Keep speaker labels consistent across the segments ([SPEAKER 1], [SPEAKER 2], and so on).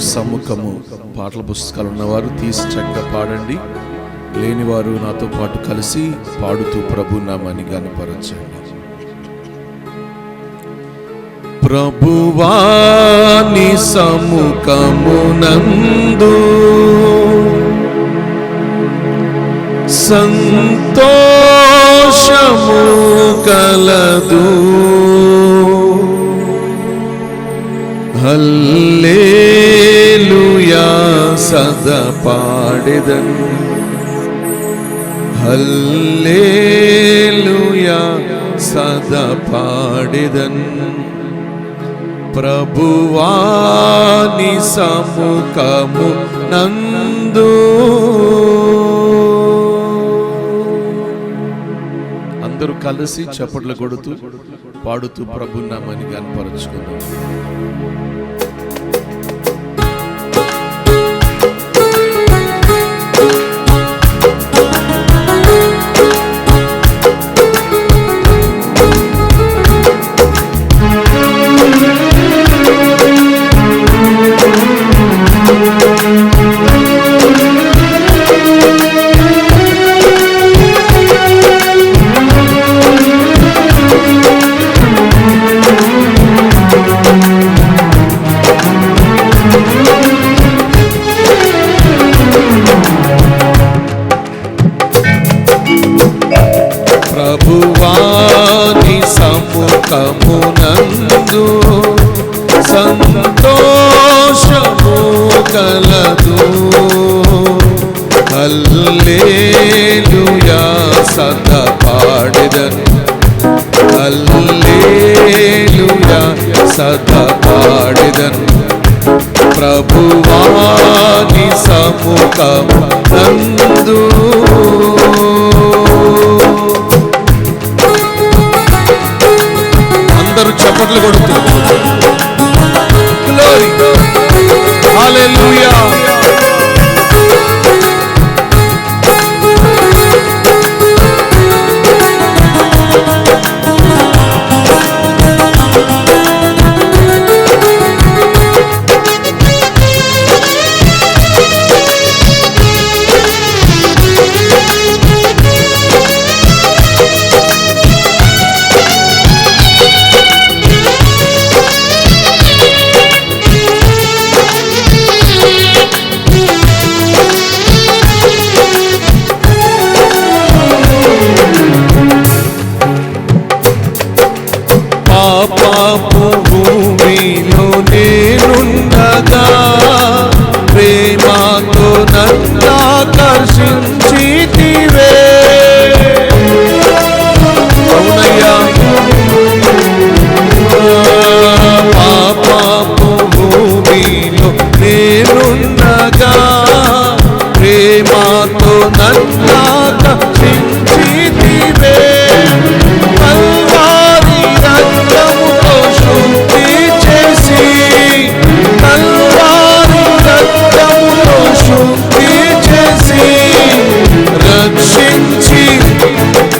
[SPEAKER 1] సముఖము పాటల పుస్తకాలు ఉన్నవారు తీసి చక్కగా పాడండి. లేనివారు నాతో పాటు కలిసి పాడుతూ ప్రభు నామాన్ని గణపరచండి. ప్రభువాని సముఖమునందు సంతోషము కలదు. హల్లెలూయా సదా పాడెదన్. హల్లెలూయా సదా పాడెదన్. ప్రభువాని సముఖము నందు. అందరూ కలిసి చప్పట్లు కొడుతూ పాడుతూ ప్రభు నామాన్ని గణపరచుకుందాం. ప్రభువాని సముఖమునందు సంతోషము కలదు. హల్లెలూయా సదా పాడెదన్. హల్లెలూయా సదా పాడెదన్. ప్రభువాని సముఖమునందు. అందరూ చప్పట్లు కొడుతూ గ్లోరీ హల్లెలూయా. పాపపు భూమిలో నేనుండగా ప్రేమతో నన్నాకర్షించితివే. అవునయ్యా, పాపపు భూమిలో నేనుండగా ప్రేమతో నన్నాకర్షించితివే.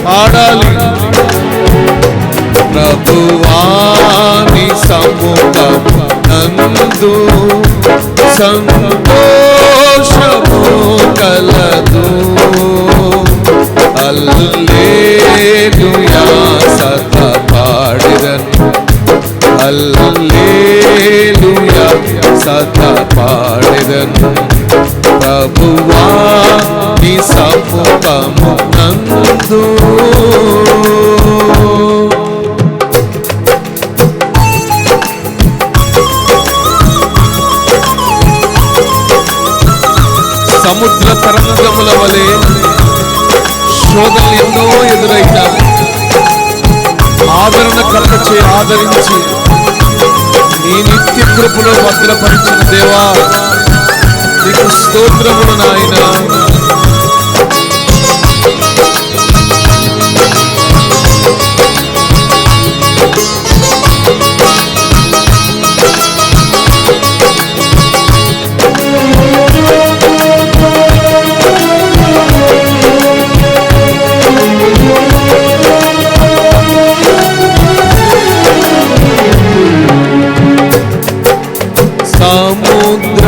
[SPEAKER 1] పాడాలి. ప్రభువాని సముఖమునందు సంతోషము కలదు. హల్లెలూయా సదా పాడెదన్. హల్లెలూయా సదా పాడెదన్. ప్రభువాని సముఖమునందు. సముద్ర తరంగముల వలె శోధనలు ఎన్నో ఎదురైనా ఆదరణ కలగచే ఆదరించి నీ నిత్య కృపలో భద్రపరిచిన దేవా, నీకు స్తోత్రములు నాయనా. సముద్ర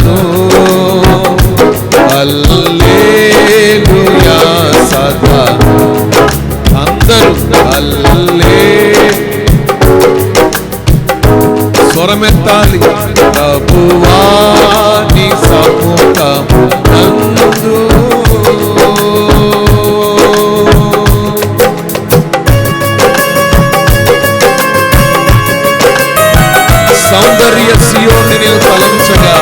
[SPEAKER 1] కలను. హల్లెలూయా సదా అందరూ స్వరమెత్తాలి. ప్రభువా నీ సముఖమునందు సౌందర్య సియోన్ని నేను తలంచగా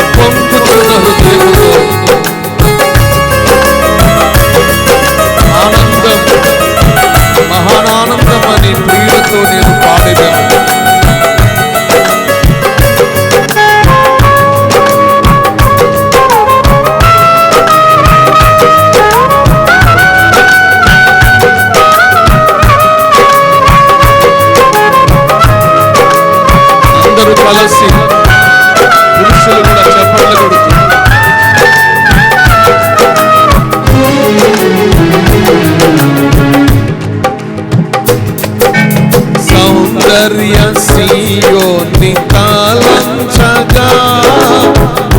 [SPEAKER 1] ఉప్పొంగుతున్న హృదయముతో ఆనందం మహానానందం అని ప్రియులతో నేను పాడేదను. అందరూ కలిసి పురుషులు కూడా చప్పట్లు కొడుతూ సౌందర్య సియోని తలంచగా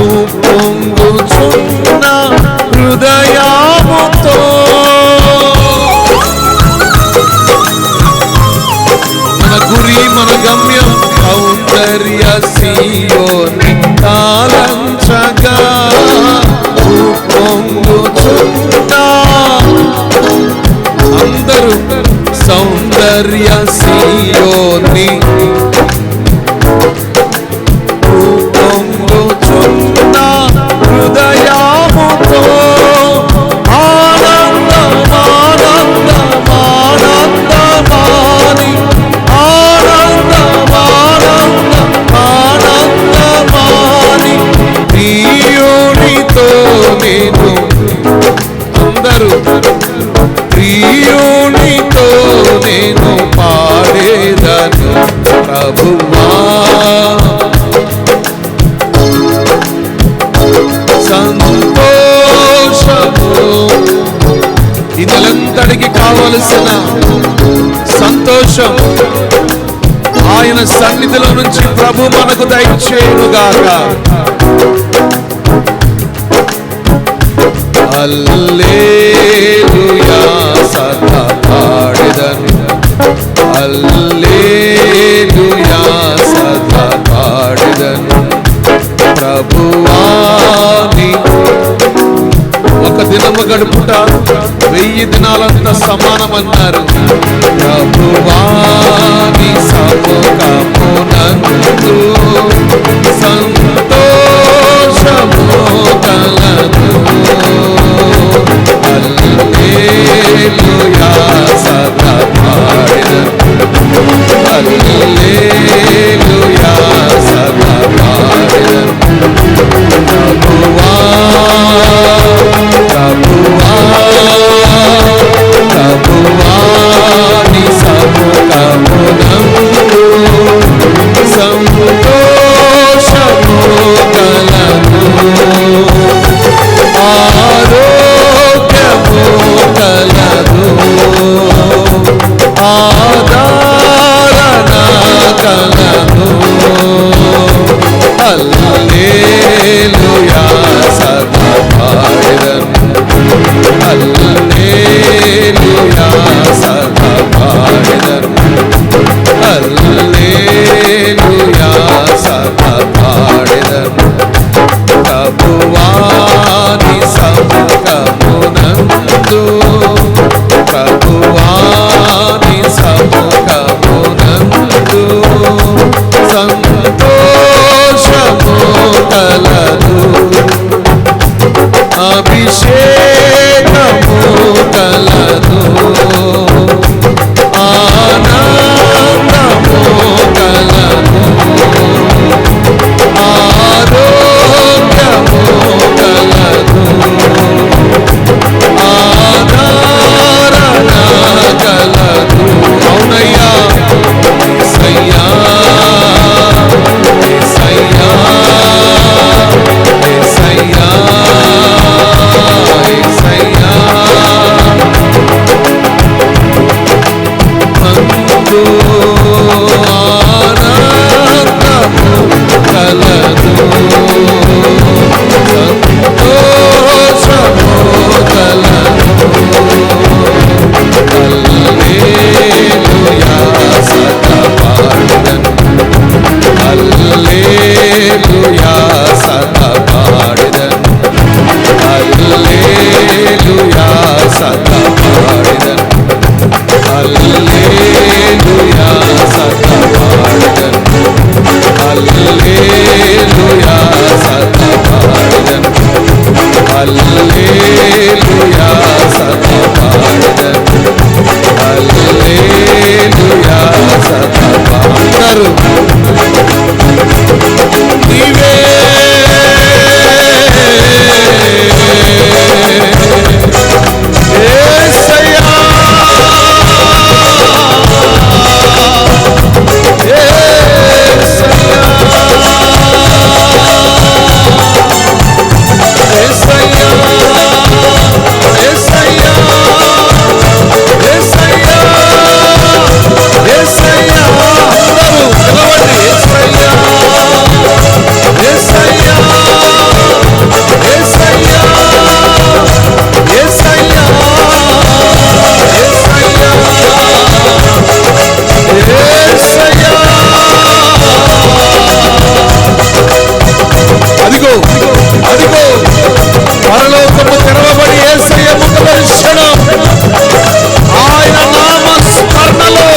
[SPEAKER 1] ఉప్పొంగుచున్న హృదయముతో మన గురి మన గమ్యం సౌందర్య సియోని తలంచగా ఉప్పొంగుచున్న అందరూ సౌందర్య సియోని ఉప్పొంగుచున్న హృదయముతో ఆనందమానందమానందమాని ఆనందమానందమానందమాని ప్రియునితో నేను అందరూ ప్రియునితో నేను పాడేదను. ప్రభువా సంతోషము ఈ నెలంతటికి కావలసిన సంతోషం ఆయన సన్నిధిలో నుంచి ప్రభు మనకు దయచేయునుగాక. హల్లెలూయా సదా పాడెదను. హల్లెలూయా సదా పాడెదను. ప్రభువాని ఒక దినము గడుపుట 1000 దినాలంత సమానమన్నారు. ప్రభువాని సముఖమునందు సంతోషము కలదు. హల్లెలూయా సదా పాడెదను. హల్లెలూయా సదా పాడెదను. ప్రభువా ప్రభువా ప్రభువా నీ సముఖమునందు సంతోషము కలదు. ఆరోగ్యము కలదు. ఆదరణ కలదు. హల్లెలూయా సదా పాడెదను. హల్లెలూయా సదా పాడెదను. హల్లెలూయా సదా పాడెదను. ప్రభువాని సముఖమునందు ప్రభువాని సముఖమునందు సంతోషము కలదు. అభిషేకము కలదు. ఆనందము అదిగో అదిగో పరలోకము తెరవబడి యేసయ్య ముందు క్షణం ఆయన నామ స్మరణలో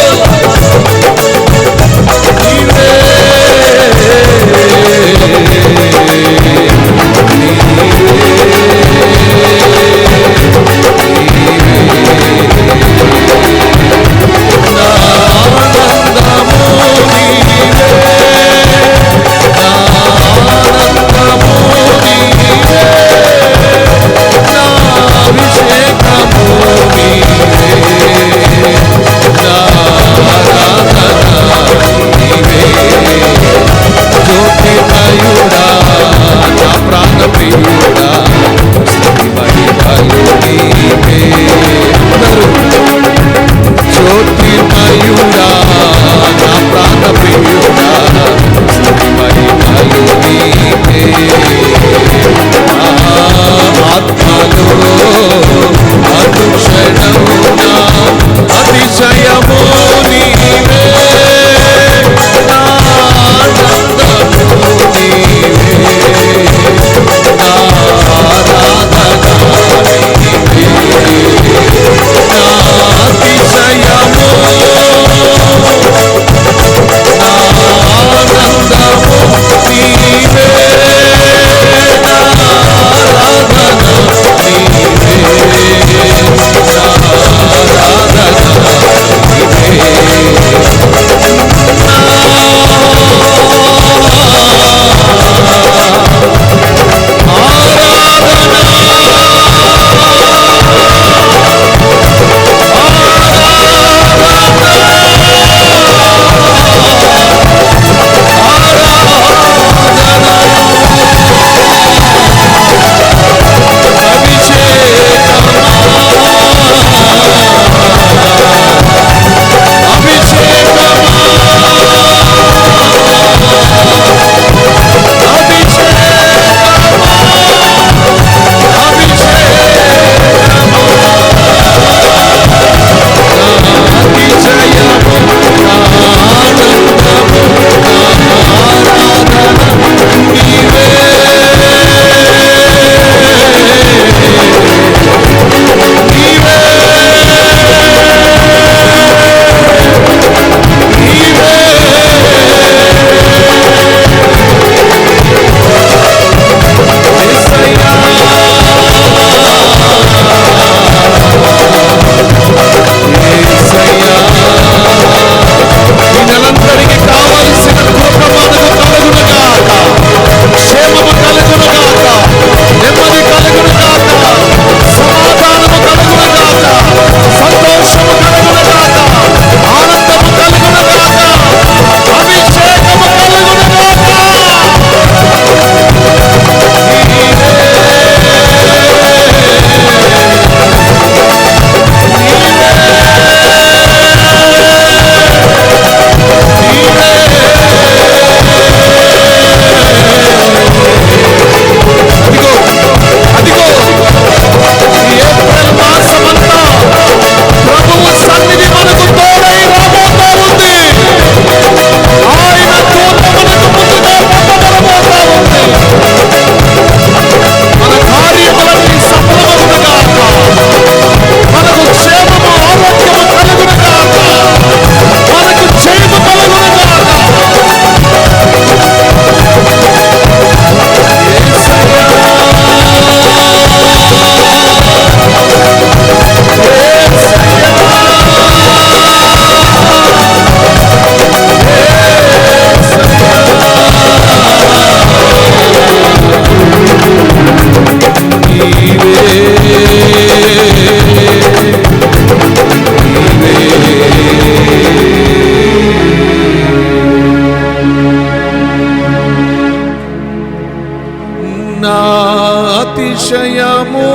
[SPEAKER 1] అతిశయము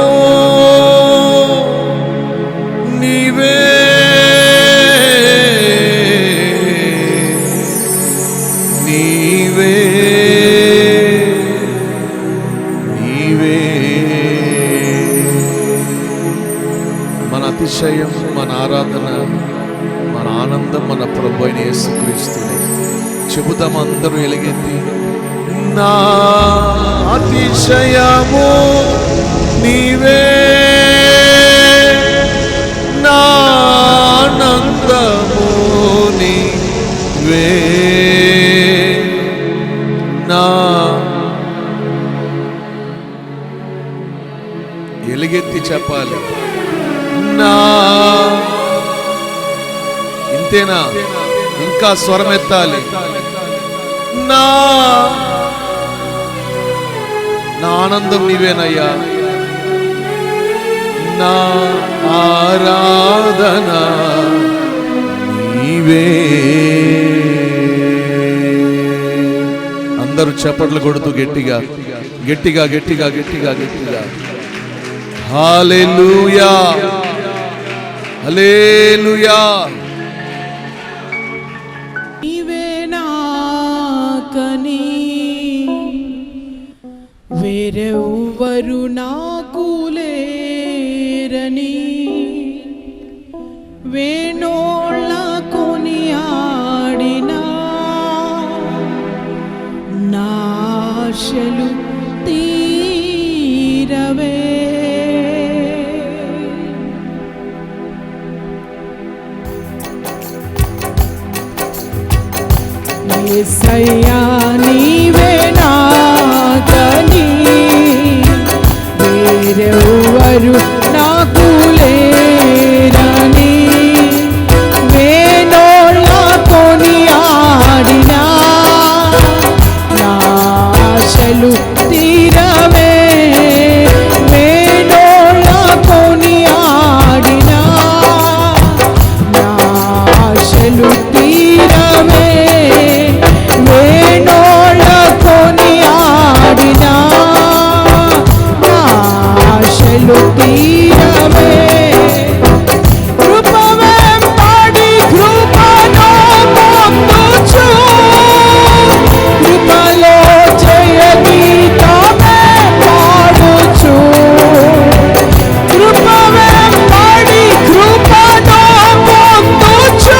[SPEAKER 1] నీవే నీవే నీవే మన అతిశయం, మన ఆరాధన, మన ఆనందం మన ప్రభు అయిన యేసుక్రీస్తునే. చెబుదాం అందరూ ఎలుగెత్తి, నా అతిశయము నీవే, నా ఆనందము నీవే, నా ఎలుగెత్తి చెప్పాలి నా. ఇంతేనా? ఇంకా స్వరం ఎత్తాలి. నా ఆనందం నీవేనయ్యా, నా ఆరాధన నీవే. అందరూ చప్పట్లు కొడుతూ గట్టిగా గట్టిగా గట్టిగా గట్టిగా గట్టిగా హల్లెలూయా హల్లెలూయా.
[SPEAKER 2] వేరెవ్వరు నాకు లేరని వేణోళ్ళ కొనియాడినా నా ఆశలు తీరవే. యేసయ్యా నీవే నాకని వేరెవ్వరు నాకు లేరని వేణోళ్ళ కొనియాడినా నా ఆశలు తీరవే. వేణోళ్ళ కొనియాడినా నా ఆశలు తీరవే. వేణోళ్ళ కొనియాడినా నా ఆశలు తీరవే. కృపవెంబడి కృపను పొందుచు కృపలో జయ గీతమే పాడుచు. కృపవెంబడి కృపను పొందుచు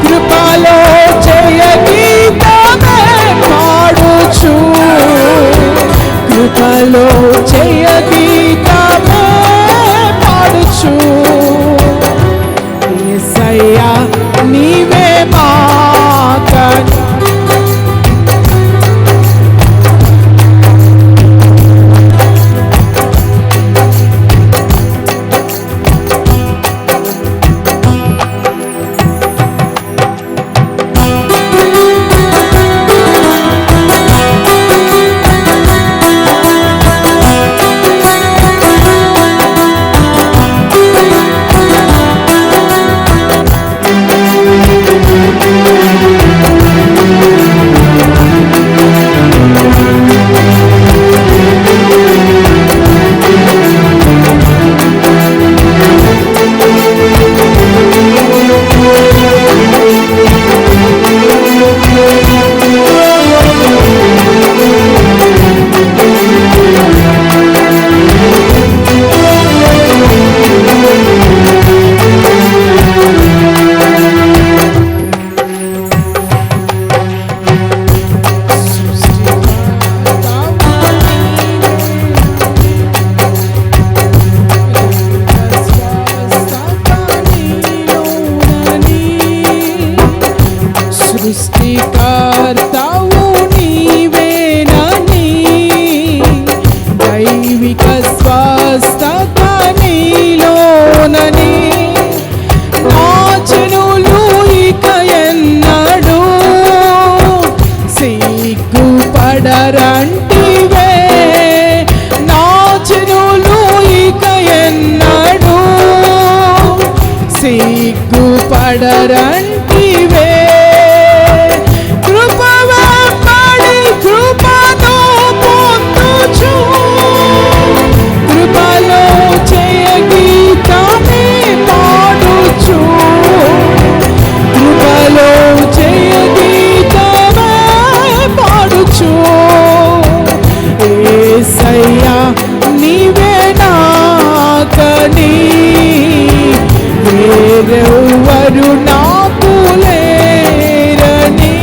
[SPEAKER 2] కృపలో జయ గీతమే పాడుచు. కృపలో జయ గీతమే పాడుచు. యేసయ్యా నీవే మాకని సృష్టికర్తవు నీవేనని దైవిక స్వస్థత నీలోనని నా జనులు ఇక ఎన్నడూ సిగ్గుపడరంటివే. నా జనులు ఇక ఎన్నడూ సిగ్గుపడరంటివే. కృపవెంబడి కృపను పొందుచు కృపలో జయ గీతమే పాడుచు. కృపలో జయ గీతమే పాడుచు. యేసయ్యా నీవే నాకని వేరెవ్వరు నాకు లేరని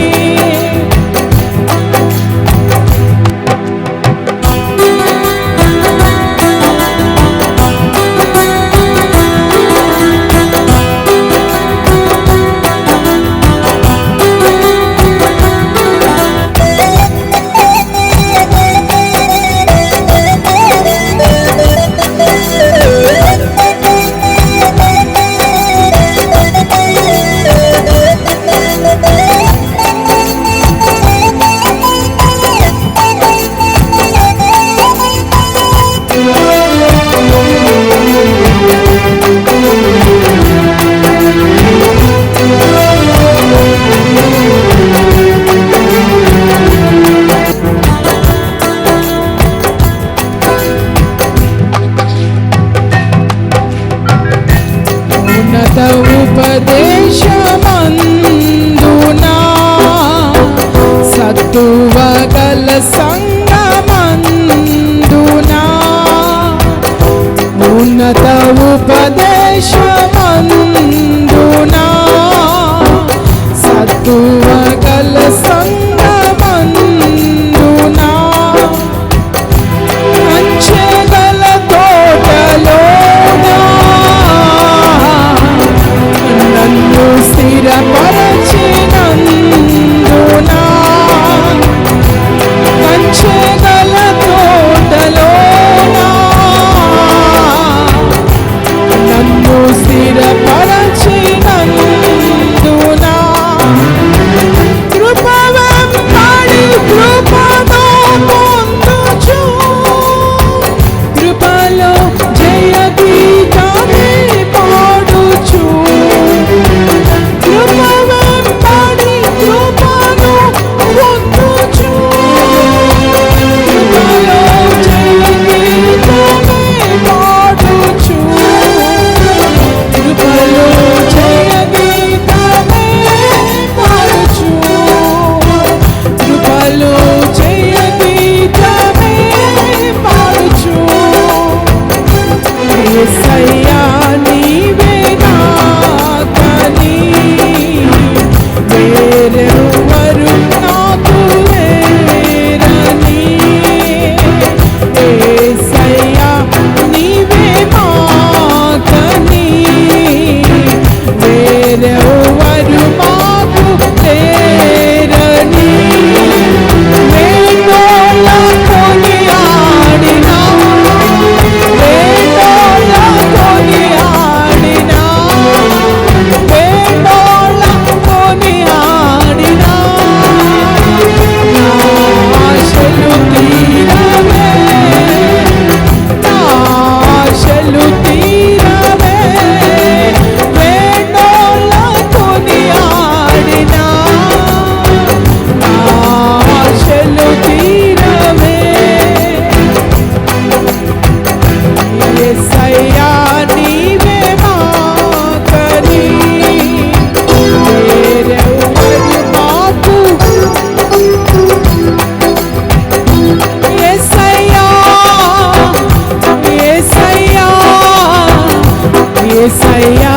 [SPEAKER 2] యేసయ్యా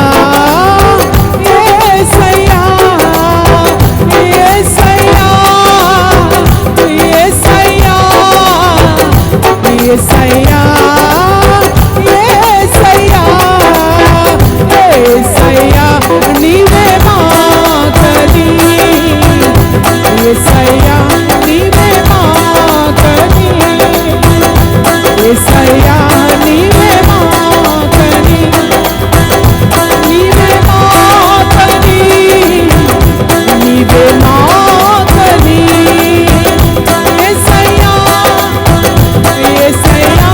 [SPEAKER 2] యేసయ్యా యేసయ్యా యేసయ్యా యేసయ్యా యేసయ్యా యేసయ్యా నీవే మాతని యేసయ్యా నీవే మాతని యేసయ్యా నీవే మాతని నీవే మాతని నీవే మాతని యేసయ్యా యేసయ్యా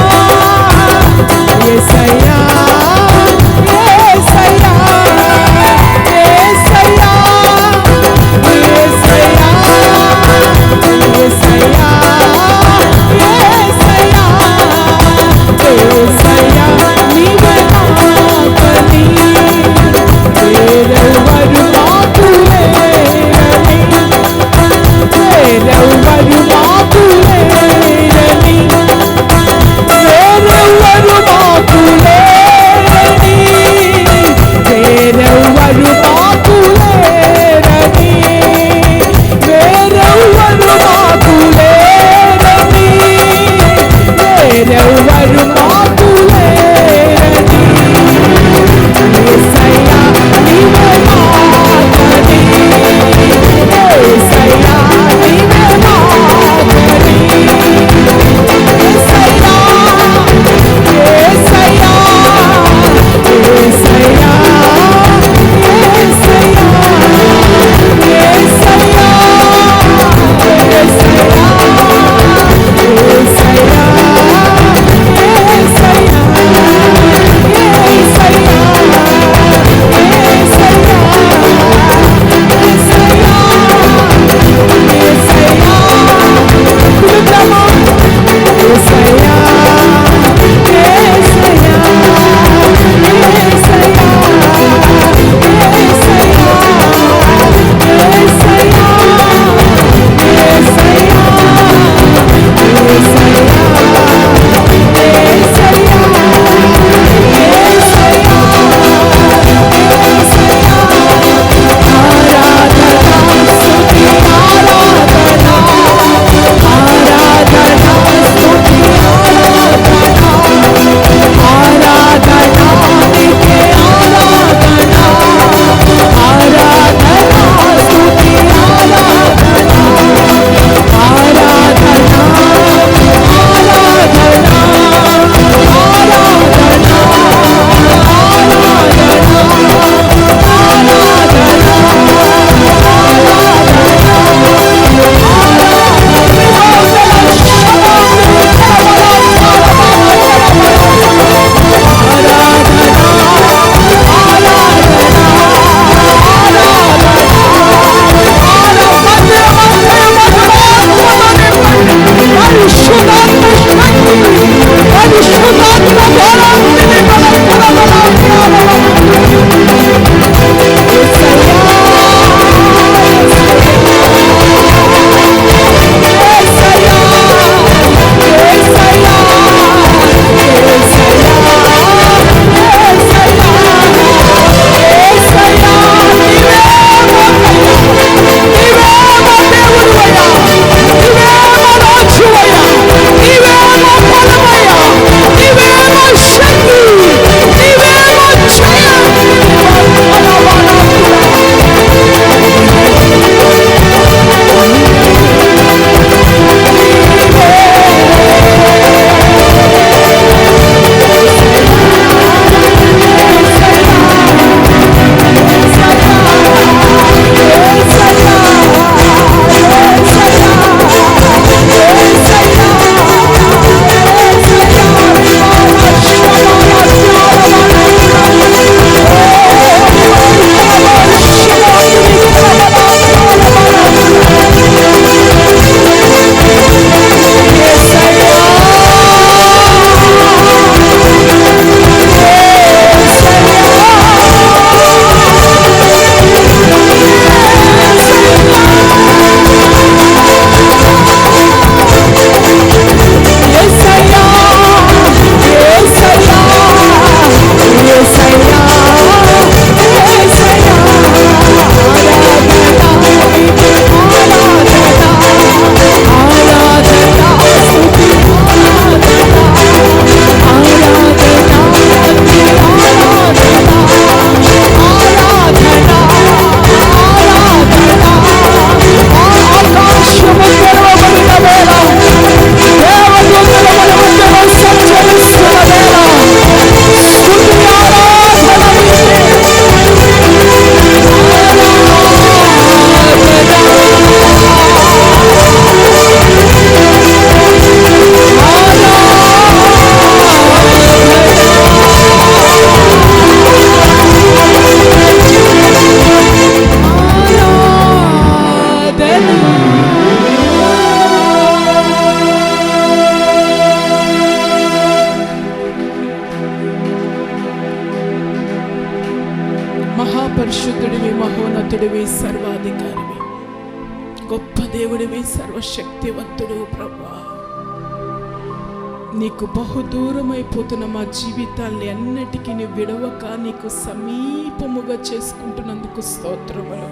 [SPEAKER 2] సర్వోన్నతుడివి, సర్వాధికారివి, గొప్ప దేవుడివి, సర్వశక్తివంతుడు ప్రభువా. నీకు బహుదూరమైపోతున్న మా జీవితాల్ని అన్నిటికీ నీ విడవక నీకు సమీపముగా చేసుకుంటున్నందుకు స్తోత్రములు.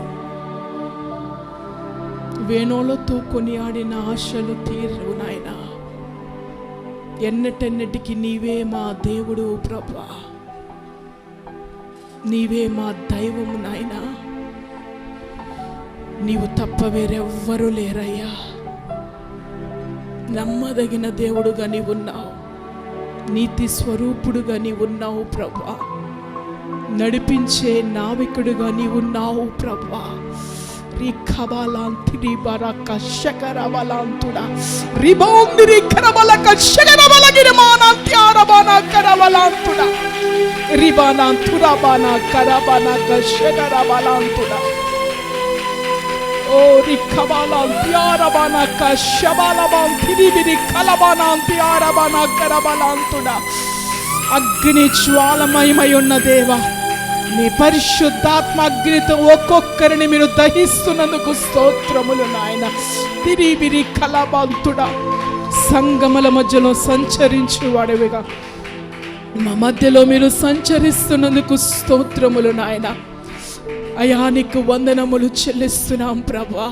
[SPEAKER 2] వేణోలతో కొనియాడిన ఆశలు తీరవు నాయనా. ఎన్నటెన్నటికి నీవే మా దేవుడు ప్రభువా, నీవే మా దైవము నాయనా. నీవు తప్ప వేరెవ్వరూ లేరయ్యా. నమ్మదగిన దేవుడుగా నీవున్నావు, నీతి స్వరూపుడుగా నీవున్నావు ప్రభువా, నడిపించే నావికుడుగా నీవున్నావు ప్రభువా. రిఖబలాంతి రిబరక శకరబలాంతుడా రిబౌంది రిఖరబలక శకరబలగిరమానంతి ఆరబాన కరబలాంతుడా రిబానాంతురబాన కరబానక శకరబలాంతుడా. ఓ రిఖబలాంతి ఆరబానక శబలబాంతి రిబిరి కలబానాంతి ఆరబాన కరబలాంతుడా. అగ్ని జ్వాలమయమై ఉన్న దేవా, నీ పరిశుద్ధాత్మ అగ్నితో ఒక్కొక్కరిని మీరు దహిస్తున్నందుకు స్తోత్రములు నాయన. తిరిబిరి కలబంతుడా, సంగముల మధ్యలో సంచరించు వాడవిగా మా మధ్యలో మీరు సంచరిస్తున్నందుకు స్తోత్రములు నాయన. అయా నీకు వందనములు చెల్లిస్తున్నాం ప్రభా.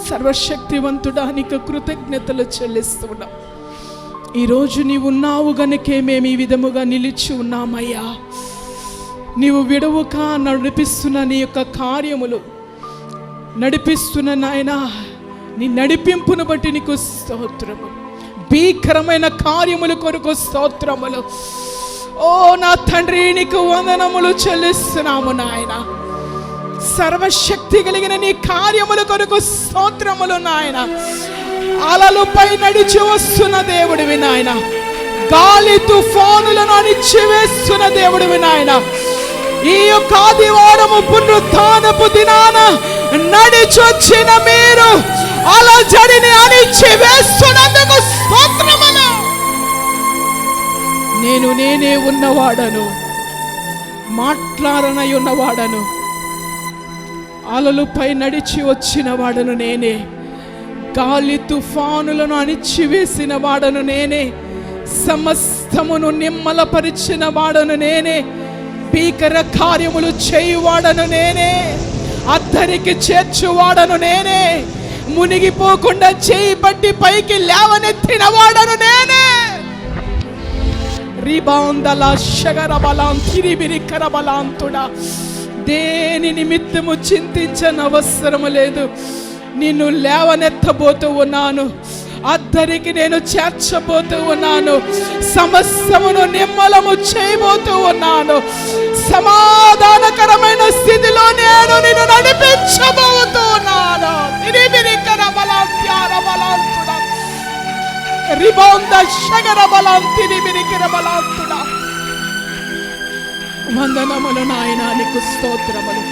[SPEAKER 2] సర్వశక్తివంతుడా నీకు కృతజ్ఞతలు చెల్లిస్తున్నాం. ఈరోజు నీవు ఉన్నావు గనుకే మేము ఈ విధముగా నిలిచి ఉన్నామయ్యా. నీవు విడవుక నడిపిస్తున్న నీ యొక్క కార్యములు, నడిపిస్తున్న నాయనా నీ నడిపింపును బట్టి నీకు స్తోత్రము. భీకరమైన కార్యముల కొరకు స్తోత్రములు. ఓ నా తండ్రి నీకు వందనములు చెల్లిస్తున్నాము నాయన. సర్వశక్తి కలిగిన నీ కార్యముల కొరకు స్తోత్రములు నాయన. అలలపై నడిచి వస్తున్న దేవుడివి నాయన, గాలి తుఫానులను అణిచివేస్తున్న దేవుడివి నాయన. ఈ యొక్క ఆదివారము పునరుత్థానపు దినాన నడిచొచ్చిన మీరు అలజడిని అణిచివేస్తున్నందుకు స్తోత్రములు. నేనే ఉన్నవాడను, మాట్లాడనై ఉన్నవాడను, అలలపై నడిచి వచ్చిన వాడను నేనే, గాలి తుఫానులను అణిచివేసిన వాడను నేనే, సమస్తమును నిమ్మలపరిచిన వాడను నేనే, భీకర కార్యములు చేయువాడను నేనే, అద్దరికి చేర్చువాడను నేనే, మునిగిపోకుండా చేయి పట్టి పైకి లేవనెత్తిన వాడను నేనే. రిబాందల శగరబలాం తిరిబిరికరబలాంతుడా, దేని నిమిత్తము చింతించనవసరము లేదు. నిన్ను లేవనెత్తబోతూ ఉన్నాను, అద్దరికి నేను చేర్చబోతూ ఉన్నాను, సమస్తమును నిమ్మలము చేయబోతూ ఉన్నాను. సమాధానకరమైన స్థితిలో నేను నిన్ను నడిపించబోతూ ఉన్నాను. వందనములు నాయనా, నీకు స్తోత్రములు.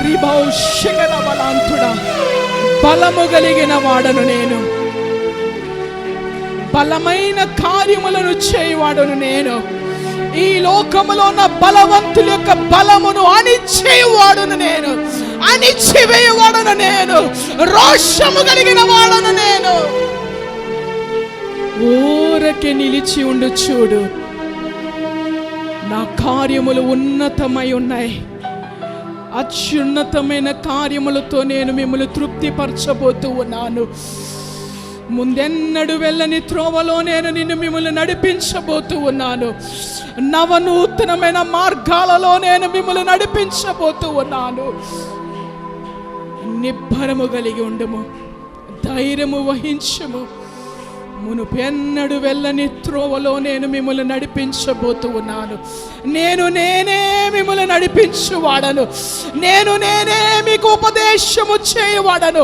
[SPEAKER 2] రిబౌ శగర బలాంతుడా, బలము కలిగిన వాడను నేను, బలమైన కార్యములను చేయవాడను నేను. ఈ లోకములో ఉన్న బలవంతుల యొక్క బలమును అణిచేవాడును నేను, అణిచివేయవాడను నేను, రోషము కలిగిన వాడను నేను. ఊరకే నిలిచి ఉండు చూడు, నా కార్యములు ఉన్నతమై ఉన్నాయి. అత్యున్నతమైన కార్యములతో నేను మిమ్మల్ని తృప్తిపరచబోతూ ఉన్నాను. ముందెన్నడు వెళ్ళని త్రోవలో నేను నిన్ను మిమ్మల్ని నడిపించబోతూ ఉన్నాను. నవనూతనమైన మార్గాలలో నేను మిమ్మల్ని నడిపించబోతూ ఉన్నాను. నిబ్బరము కలిగి ఉండము, ధైర్యము వహించము. మునుపెన్నడు వెళ్ళని త్రోవలో నేను మిమ్మల్ని నడిపించబోతూ ఉన్నాను. నేనే మిమ్మల్ని నడిపించువాడను, నేనే మీకు ఉపదేశము చేయవాడను,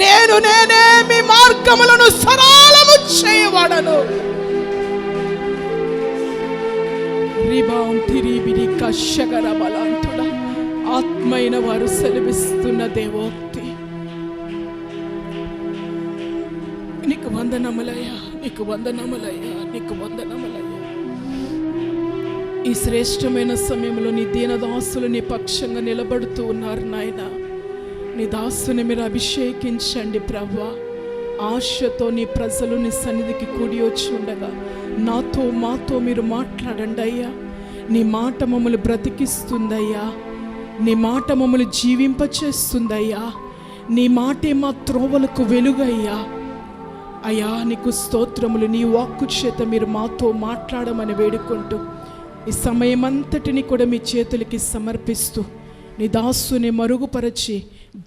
[SPEAKER 2] నేనే మీ మార్గములను సరళము చేయవాడను. ఆత్మైన వారు సెలవిస్తున్న దేవోక్తి. నీకు వందనములయ్యా, నీకు వందనములయ్యా, నీకు వందనములయ్యా. ఈ శ్రేష్టమైన సమయంలో నీ దీనదాసులు నీ పక్షంగా నిలబడుతూ ఉన్నారు నాయన. నీ దాసుని మీరు అభిషేకించండి ప్రభువా. ఆశతో నీ ప్రజలు నీ సన్నిధికి కూడి వచ్చి ఉండగా మాతో మీరు మాట్లాడండి అయ్యా. నీ మాట మమ్మల్ని బ్రతికిస్తుందయ్యా. నీ మాట మమ్మల్ని జీవింపచేస్తుందయ్యా. నీ మాటే మా త్రోవలకు వెలుగయ్యా. అయ్యా నీకు స్తోత్రములు. నీ వాక్కు చేత మీరు మాతో మాట్లాడమని వేడుకుంటూ ఈ సమయమంతటిని కూడా మీ చేతులకి సమర్పిస్తూ నీ దాసుని మరుగుపరచి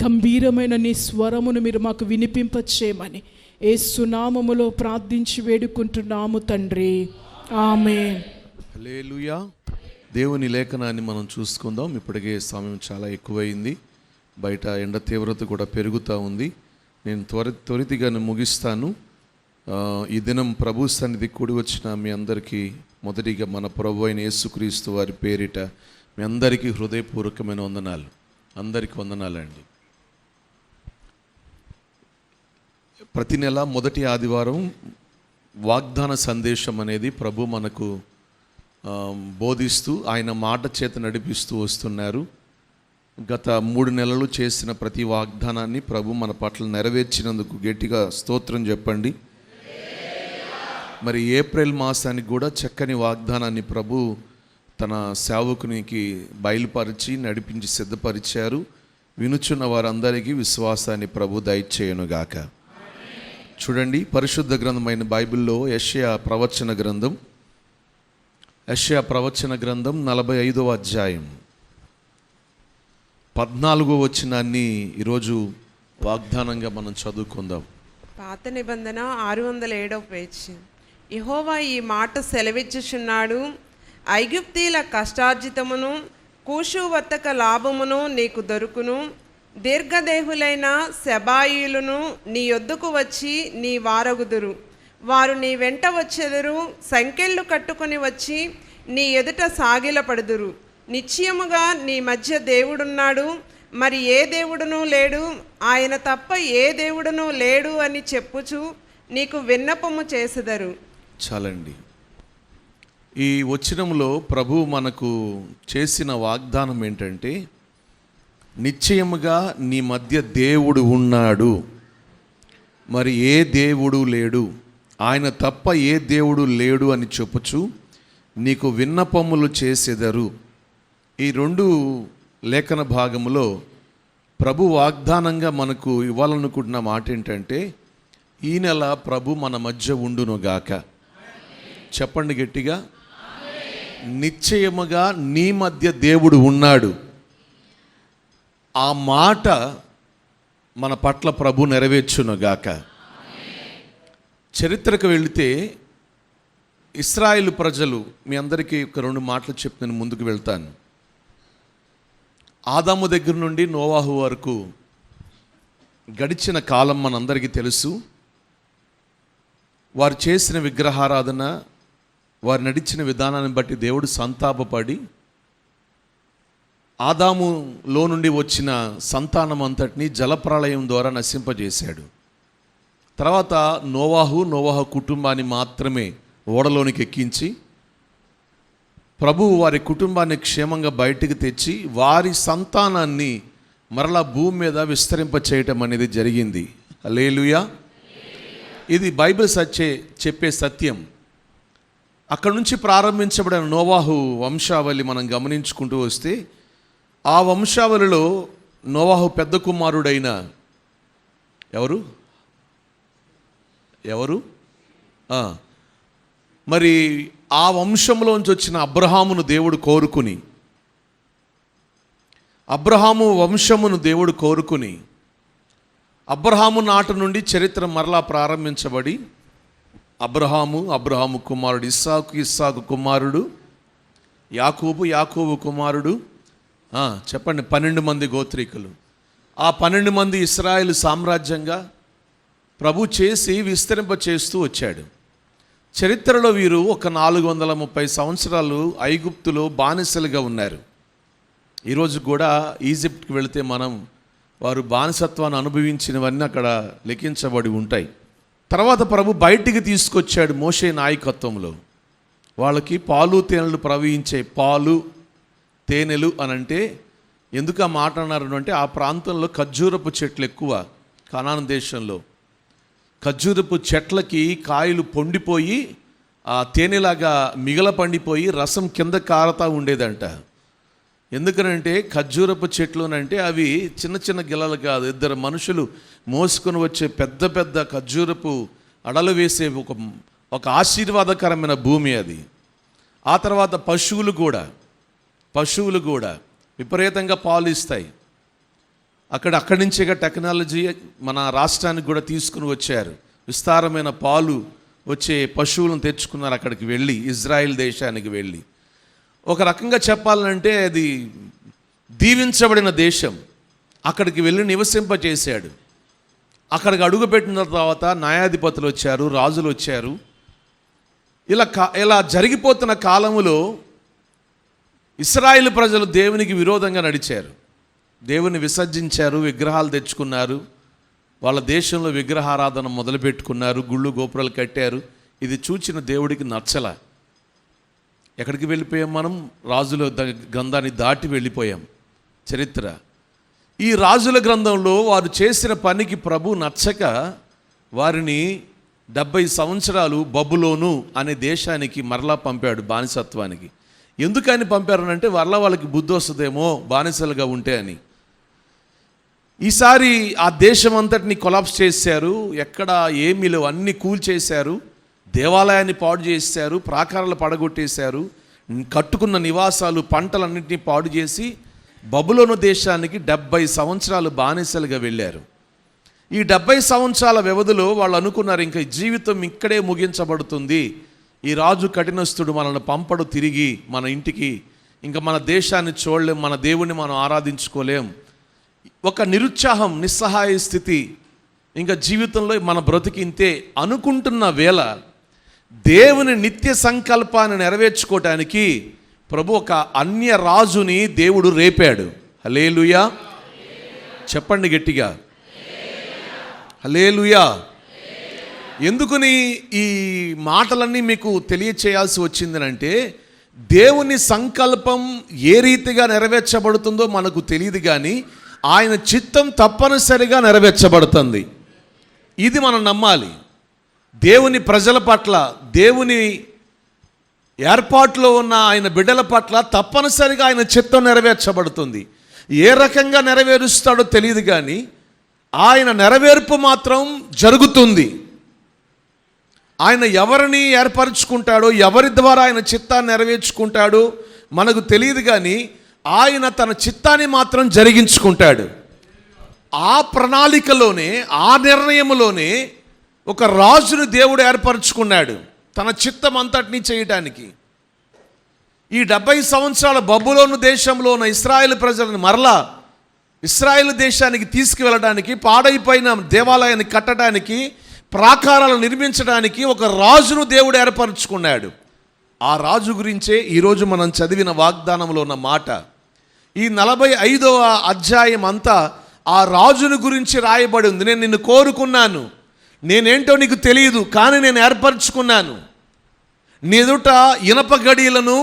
[SPEAKER 2] గంభీరమైన నీ స్వరమును మీరు మాకు వినిపింపచేయమని యేసు నామములో ప్రార్థించి వేడుకుంటున్నాము తండ్రి, ఆమేన్.
[SPEAKER 1] హల్లెలూయా. దేవుని లేఖనాన్ని మనం చూసుకుందాం. ఇప్పటికే సమయం చాలా ఎక్కువైంది. బయట ఎండ తీవ్రత కూడా పెరుగుతూ ఉంది. నేను త్వరితగానే ముగిస్తాను. ఈ దినం ప్రభు సన్నిధి కూడి వచ్చిన మీ అందరికీ మొదటిగా మన ప్రభు అయిన యేసుక్రీస్తు వారి పేరిట మీ అందరికీ హృదయపూర్వకమైన వందనాలు. అందరికీ వందనాలండి. ప్రతి నెల మొదటి ఆదివారం వాగ్దాన సందేశం అనేది ప్రభు మనకు బోధిస్తూ ఆయన మాట చేత నడిపిస్తూ వస్తున్నారు. గత 3 నెలలు చేసిన ప్రతి వాగ్దానాన్ని ప్రభు మన పట్ల నెరవేర్చినందుకు గట్టిగా స్తోత్రం చెప్పండి. మరి ఏప్రిల్ మాసానికి కూడా చక్కని వాగ్దానాన్ని ప్రభు తన సేవకునికి బయలుపరిచి నడిపించి సిద్ధపరిచారు. వినుచున్న వారందరికీ విశ్వాసాన్ని ప్రభు దయచేయునుగాక. చూడండి, పరిశుద్ధ గ్రంథమైన బైబిల్లో యెషయా ప్రవచన గ్రంథం 45వ అధ్యాయం 14వ వచనాన్ని ఈరోజు వాగ్దానంగా మనం చదువుకుందాం.
[SPEAKER 3] పాత నిబంధన 607వ పేజీ. యెహోవా ఈ మాట సెలవిచ్చుచున్నాడు, ఐగుప్తీల కష్టార్జితమును కూషు వర్తక లాభమును నీకు దొరుకును. దీర్ఘదేహులైన సెబాయిలును నీ యొద్దకు వచ్చి నీ వారగుదురు. వారు నీ వెంట వచ్చెదరు, సంకెళ్ళు కట్టుకొని వచ్చి నీ ఎదుట సాగిలపడుదురు. నిశ్చయముగా నీ మధ్య దేవుడున్నాడు, మరి ఏ దేవుడునూ లేడు, ఆయన తప్ప ఏ దేవుడునూ లేడు అని చెప్పుచు నీకు విన్నపము చేసెదరు.
[SPEAKER 1] చాలండి. ఈ వచనంలో ప్రభు మనకు చేసిన వాగ్దానం ఏంటంటే, నిశ్చయముగా నీ మధ్య దేవుడు ఉన్నాడు, మరి ఏ దేవుడు లేడు, ఆయన తప్ప ఏ దేవుడు లేడు అని చెప్పుచు నీకు విన్నపములు చేసెదరు. ఈ 2 లేఖన భాగములో ప్రభు వాగ్దానంగా మనకు ఇవ్వాలనుకుంటున్న మాట ఏంటంటే, ఈ నెల ప్రభు మన మధ్య ఉండునుగాక. చెప్పండి గట్టిగా, నిశ్చయముగా నీ మధ్య దేవుడు ఉన్నాడు. ఆ మాట మన పట్ల ప్రభు నెరవేర్చునుగాక. చరిత్రకు వెళితే ఇశ్రాయేలు ప్రజలు, మీ అందరికీ ఒక 2 మాటలు చెప్పి నేను ముందుకు వెళ్తాను. ఆదాము దగ్గర నుండి నోవాహు వరకు గడిచిన కాలం మనందరికీ తెలుసు. వారు చేసిన విగ్రహారాధన, వారు నడిచిన విధానాన్ని బట్టి దేవుడు సంతాపపడి ఆదాములో నుండి వచ్చిన సంతానం అంతటిని జలప్రళయం ద్వారా నశింపజేశాడు. తర్వాత నోవాహు కుటుంబాన్ని మాత్రమే ఓడలోనికి ఎక్కించి ప్రభువు వారి కుటుంబాన్ని క్షేమంగా బయటికి తెచ్చి వారి సంతానాన్ని మరలా భూమి మీద విస్తరింప చేయటం అనేది జరిగింది. హల్లెలూయా. ఇది బైబిల్ చెప్పే సత్యం. అక్కడ నుంచి ప్రారంభించబడిన నోవాహు వంశావళి మనం గమనించుకుంటూ వస్తే, ఆ వంశావళిలో నోవాహు పెద్ద కుమారుడైన ఎవరు మరి ఆ వంశంలోంచి వచ్చిన అబ్రహామును దేవుడు కోరుకుని, అబ్రహాము నాటి నుండి చరిత్ర మరలా ప్రారంభించబడి అబ్రహాము కుమారుడు ఇస్సాకు కుమారుడు యాకోబు కుమారుడు చెప్పండి 12 మంది గోత్రీకులు. ఆ 12 మంది ఇశ్రాయేలు సామ్రాజ్యంగా ప్రభు చేసి విస్తరింప చేస్తూ వచ్చాడు. చరిత్రలో వీరు ఒక 430 సంవత్సరాలు ఐగుప్తులో బానిసలుగా ఉన్నారు. ఈరోజు కూడా ఈజిప్ట్కి వెళితే వారు బానిసత్వాన్ని అనుభవించినవన్నీ అక్కడ లెక్కించబడి ఉంటాయి. తర్వాత ప్రభు బయటికి తీసుకొచ్చాడు మోషే నాయకత్వంలో. వాళ్ళకి పాలు తేనెలు ప్రవహించే పాలు తేనెలు అని అంటే ఎందుకు ఆ మాట అన్నారు అంటే ఆ ప్రాంతంలో ఖర్జూరపు చెట్లు ఎక్కువ. కనాను దేశంలో ఖర్జూరపు చెట్లకి కాయలు పొండిపోయి ఆ తేనెలాగా మిగల పండిపోయి రసం కింద కారతా ఉండేదంట. ఎందుకనంటే ఖర్జూరపు చెట్లునంటే అవి చిన్న చిన్న గిల్లలు కాదు, ఇద్దరు మనుషులు మోసుకొని వచ్చే పెద్ద పెద్ద ఖర్జూరపు అడలు వేసే ఒక ఆశీర్వాదకరమైన భూమి అది. ఆ తర్వాత పశువులు కూడా విపరీతంగా పాలు ఇస్తాయి. అక్కడి నుంచే టెక్నాలజీ మన రాష్ట్రానికి కూడా తీసుకుని వచ్చారు. విస్తారమైన పాలు వచ్చే పశువులను తెచ్చుకున్నారు అక్కడికి వెళ్ళి, ఇజ్రాయిల్ దేశానికి వెళ్ళి. ఒక రకంగా చెప్పాలంటే అది దీవించబడిన దేశం. అక్కడికి వెళ్ళి నివసింపచేశాడు. అక్కడికి అడుగుపెట్టిన తర్వాత న్యాయాధిపతులు వచ్చారు, రాజులు వచ్చారు. ఇలా జరిగిపోతున్న కాలములో ఇశ్రాయేలు ప్రజలు దేవునికి విరోధంగా నడిచారు, దేవుని విసర్జించారు, విగ్రహాలు తెచ్చుకున్నారు, వాళ్ళ దేశంలో విగ్రహారాధన మొదలుపెట్టుకున్నారు, గుళ్ళు గోపురాలు కట్టారు. ఇది చూచిన దేవుడికి నచ్చల. ఎక్కడికి వెళ్ళిపోయాం మనం? రాజుల గ్రంథాన్ని దాటి వెళ్ళిపోయాం. చరిత్ర ఈ రాజుల గ్రంథంలో వారు చేసిన పనికి ప్రభు నచ్చక వారిని 70 సంవత్సరాలు బబులోను అనే దేశానికి మరలా పంపాడు, బానిసత్వానికి. ఎందుకని పంపారనంటే మరలా వాళ్ళకి బుద్ధి వస్తుందేమో బానిసలుగా ఉంటే అని. ఈసారి ఆ దేశం అంతటిని కొలాప్స్ చేశారు. ఎక్కడ ఏమీ లేవు, అన్ని కూల్చేశారు, దేవాలయాన్ని పాడు చేశారు, ప్రాకారాలు పడగొట్టేశారు, కట్టుకున్న నివాసాలు పంటలన్నింటినీ పాడు చేసి బబులోను దేశానికి 70 సంవత్సరాలు బానిసలుగా వెళ్ళారు. ఈ 70 సంవత్సరాల వ్యవధిలో వాళ్ళు అనుకున్నారు ఇంకా జీవితం ఇక్కడే ముగించబడుతుంది, ఈ రాజు కఠినస్తుడు మనల్ని పంపడు తిరిగి మన ఇంటికి, ఇంకా మన దేశాన్ని చూడలేం, మన దేవుణ్ణి మనం ఆరాధించుకోలేం. ఒక నిరుత్సాహం, నిస్సహాయ స్థితి, ఇంకా జీవితంలో మన బ్రతికింతే అనుకుంటున్న వేళ దేవుని నిత్య సంకల్పాన్ని నెరవేర్చుకోవటానికి ప్రభు ఒక అన్య రాజుని దేవుడు రేపాడు. హల్లెలూయా, చెప్పండి గట్టిగా, హల్లెలూయా. ఎందుకని ఈ మాటలన్నీ మీకు తెలియచేయాల్సి వచ్చిందనంటే దేవుని సంకల్పం ఏ రీతిగా నెరవేర్చబడుతుందో మనకు తెలియదు, కానీ ఆయన చిత్తం తప్పనిసరిగా నెరవేర్చబడుతుంది. ఇది మనం నమ్మాలి. దేవుని ప్రజల పట్ల, దేవుని ఏర్పాట్లో ఉన్న ఆయన బిడ్డల పట్ల తప్పనిసరిగా ఆయన చిత్తం నెరవేర్చబడుతుంది. ఏ రకంగా నెరవేరుస్తాడో తెలియదు, కానీ ఆయన నెరవేర్పు మాత్రం జరుగుతుంది. ఆయన ఎవరిని ఏర్పరచుకుంటాడో, ఎవరి ద్వారా ఆయన చిత్తాన్ని నెరవేర్చుకుంటాడో మనకు తెలియదు, కానీ ఆయన తన చిత్తాన్ని మాత్రం జరిగించుకుంటాడు. ఆ ప్రణాళికలోనే, ఆ నిర్ణయంలోనే ఒక రాజును దేవుడు ఏర్పరచుకున్నాడు తన చిత్తం అంతటినీ చేయటానికి. ఈ 70 సంవత్సరాల బబులోను దేశంలో ఉన్న ఇశ్రాయేలు ప్రజలను మరలా ఇశ్రాయేలు దేశానికి తీసుకువెళ్ళడానికి, పాడైపోయిన దేవాలయాన్ని కట్టడానికి, ప్రాకారాలు నిర్మించడానికి ఒక రాజును దేవుడు ఏర్పరచుకున్నాడు. ఆ రాజు గురించే ఈరోజు మనం చదివిన వాగ్దానంలో ఉన్న మాట. ఈ 45వ అధ్యాయం అంతా ఆ రాజును గురించి రాయబడి ఉంది. నేను నిన్ను కోరుకున్నాను, నేనేంటో నీకు తెలియదు, కానీ నేను ఏర్పరచుకున్నాను. నీ ఎదుట ఇనప గడియలను,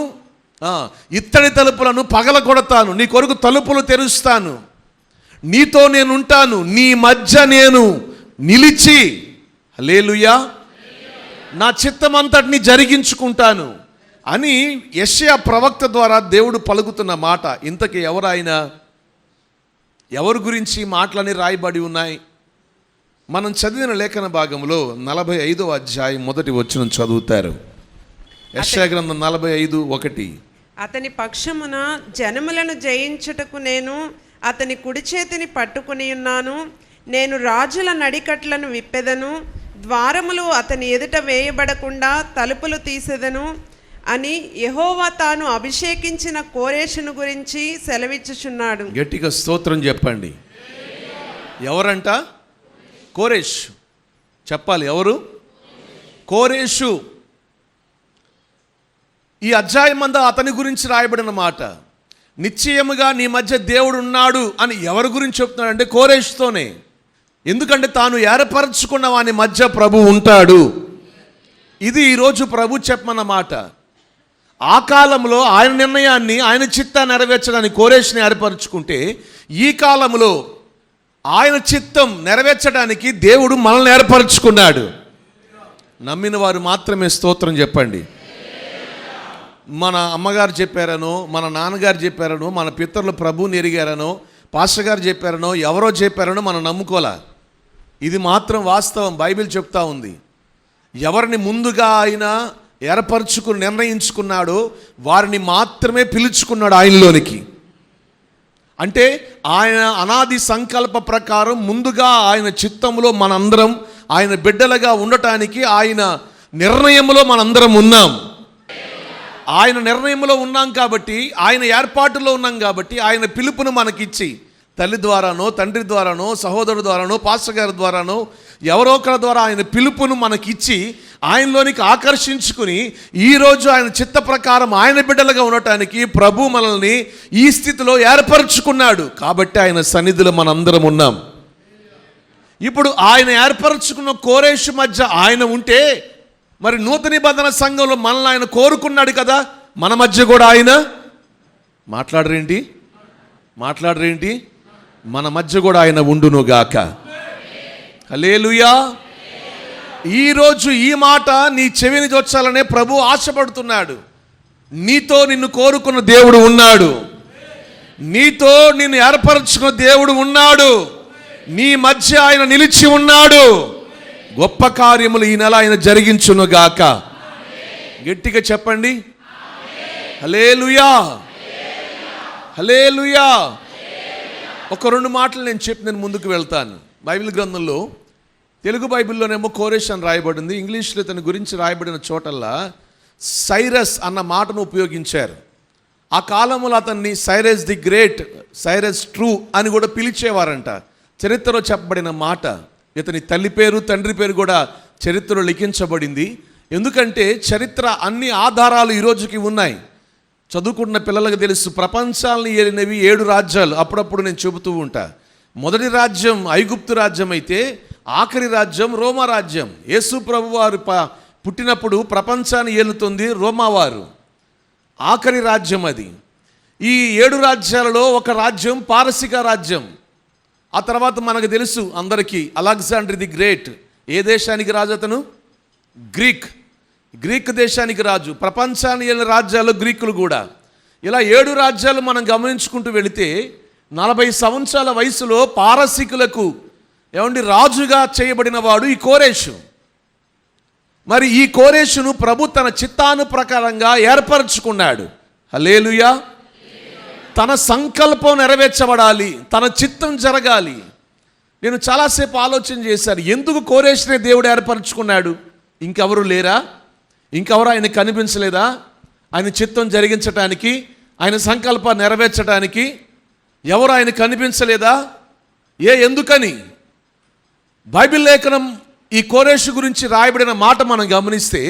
[SPEAKER 1] ఇత్తడి తలుపులను పగలగొడతాను, నీ కొరకు తలుపులు తెరుస్తాను, నీతో నేను ఉంటాను, నీ మధ్య నేను నిలిచి, హల్లెలూయా, నా చిత్తం అంతటిని జరిగించుకుంటాను అని యెషయా ప్రవక్త ద్వారా దేవుడు పలుకుతున్న మాట. ఇంతకీ ఎవరు ఆయన? ఎవరి గురించి మాటలని రాయబడి ఉన్నాయి? మనం చదివిన లేఖన భాగంలో 45వ అధ్యాయం మొదటి వచనం చదువుతారు. యెషయా గ్రంథం 45:1.
[SPEAKER 3] అతని పక్షమున జనములను జయించుటకు నేను అతని కుడి చేతిని పట్టుకుని ఉన్నాను, నేను రాజుల నడికట్లను విప్పెదను, ద్వారములు అతని ఎదుట వేయబడకుండా తలుపులు తీసెదను అని యెహోవా తాను అభిషేకించిన కోరేషును గురించి సెలవిచ్చుచున్నాడు.
[SPEAKER 1] గట్టిగా స్తోత్రం చెప్పండి. ఎవరంట? కోరేష్. చెప్పాలి, ఎవరు? కోరేషు. ఈ అధ్యాయం అంతా అతని గురించి రాయబడిన మాట. నిశ్చయముగా నీ మధ్య దేవుడు ఉన్నాడు అని ఎవరి గురించి చెప్తున్నాడంటే కోరేషుతోనే. ఎందుకంటే తాను ఏర్పరచుకున్న వాని మధ్య ప్రభు ఉంటాడు. ఇది ఈరోజు ప్రభు చెప్పమన్న మాట. ఆ కాలంలో ఆయన నిర్ణయాన్ని, ఆయన చిత్తాన్ని నెరవేర్చడానికి కోరేషుని ఏర్పరచుకుంటే, ఈ కాలంలో ఆయన చిత్తం నెరవేర్చడానికి దేవుడు మనల్ని ఏర్పరచుకున్నాడు. నమ్మిన వారు మాత్రమే స్తోత్రం చెప్పండి. మన అమ్మగారు చెప్పారనో, మన నాన్నగారు చెప్పారనో, మన పితరులు ప్రభువుని ఎరిగారనో, పాస్టర్ గారు చెప్పారనో, ఎవరో చెప్పారనో మనం నమ్ముకోలే. ఇది మాత్రం వాస్తవం. బైబిల్ చెప్తా ఉంది. ఎవరిని ముందుగా ఆయన ఏర్పరచుకుని నిర్ణయించుకున్నాడో వారిని మాత్రమే పిలుచుకున్నాడు ఆయనలోనికి. అంటే ఆయన అనాది సంకల్ప ప్రకారం ముందుగా ఆయన చిత్తంలో మనందరం ఆయన బిడ్డలుగా ఉండటానికి ఆయన నిర్ణయంలో మనందరం ఉన్నాం. ఆయన నిర్ణయంలో ఉన్నాం కాబట్టి, ఆయన ఏర్పాటులో ఉన్నాం కాబట్టి, ఆయన పిలుపును మనకిచ్చి తల్లి ద్వారానో, తండ్రి ద్వారానో, సహోదరుడు ద్వారానో, పాస్టర్ గారి ద్వారానో, ఎవరో ఒకరి ద్వారా ఆయన పిలుపును మనకిచ్చి ఆయనలోనికి ఆకర్షించుకుని ఈరోజు ఆయన చిత్త ప్రకారం ఆయన బిడ్డలుగా ఉండటానికి ప్రభు మనల్ని ఈ స్థితిలో ఏర్పరచుకున్నాడు. కాబట్టి ఆయన సన్నిధిలో మనందరం ఉన్నాం. ఇప్పుడు ఆయన ఏర్పరచుకున్న కోరేషు మధ్య ఆయన ఉంటే, మరి నూతన నిబంధన సంఘంలో మనల్ని ఆయన కోరుకున్నాడు కదా, మన మధ్య కూడా ఆయన మాట్లాడరేంటి మన మధ్య కూడా ఆయన ఉండునుగాక. హల్లెలూయా. ఈరోజు ఈ మాట నీ చెవిని జొచ్చాలనే ప్రభు ఆశపడుతున్నాడు. నీతో నిన్ను కోరుకున్న దేవుడు ఉన్నాడు, నీతో నిన్ను ఏర్పరచుకున్న దేవుడు ఉన్నాడు, నీ మధ్య ఆయన నిలిచి ఉన్నాడు. గొప్ప కార్యములు ఈ నెల ఆయన జరిగించునుగాక. గట్టిగా చెప్పండి హల్లెలూయా, హల్లెలూయా. ఒక రెండు మాటలు నేను చెప్పి నేను ముందుకు వెళ్తాను. బైబిల్ గ్రంథంలో తెలుగు బైబిల్లోనేమో కోరేష్ అని రాయబడింది, ఇంగ్లీష్లో తన గురించి రాయబడిన చోటల్లా సైరస్ అన్న మాటను ఉపయోగించారు. ఆ కాలంలో అతన్ని Cyrus the great, Cyrus true అని కూడా పిలిచేవారంట. చరిత్రలో చెప్పబడిన మాట. ఇతని తల్లి పేరు, తండ్రి పేరు కూడా చరిత్రలో లిఖించబడింది. ఎందుకంటే చరిత్ర అన్ని ఆధారాలు ఈరోజుకి ఉన్నాయి. చదువుకున్న పిల్లలకు తెలుసు, ప్రపంచాలను ఏలినవి 7 రాజ్యాలు. అప్పుడప్పుడు నేను చెబుతూ ఉంటా. మొదటి రాజ్యం ఐగుప్తు రాజ్యం అయితే, ఆఖరి రాజ్యం రోమా రాజ్యం. యేసు ప్రభు వారు పుట్టినప్పుడు ప్రపంచాన్ని ఏలుతుంది రోమావారు. ఆఖరి రాజ్యం అది. ఈ 7 రాజ్యాలలో ఒక రాజ్యం పారసిక రాజ్యం. ఆ తర్వాత మనకు తెలుసు అందరికీ అలెగ్జాండర్ ది గ్రేట్. ఏ దేశానికి రాజు అతను? గ్రీక్ దేశానికి రాజు. ప్రపంచాన్ని ఏలిన రాజ్యాలు గ్రీకులు కూడా. ఇలా 7 రాజ్యాలు మనం గమనించుకుంటూ వెళితే 40 సంవత్సరాల వయసులో పారసీకులకు రాజుగా చేయబడిన వాడు ఈ కోరేషు. మరి ఈ కోరేషును ప్రభు తన చిత్తాను ప్రకారంగా ఏర్పరచుకున్నాడు. హల్లెలూయా. తన సంకల్పం నెరవేర్చబడాలి, తన చిత్తం జరగాలి. నేను చాలాసేపు ఆలోచన చేశాను, ఎందుకు కోరేషునే దేవుడు ఏర్పరచుకున్నాడు? ఇంకెవరు లేరా? ఇంకెవరు ఆయన కనిపించలేదా? ఆయన చిత్తం జరిగించటానికి, ఆయన సంకల్పం నెరవేర్చడానికి ఎవరు ఆయన కనిపించలేదా? ఎందుకని? బైబిల్ లేఖనం ఈ కోరేషు గురించి రాయబడిన మాట మనం గమనిస్తే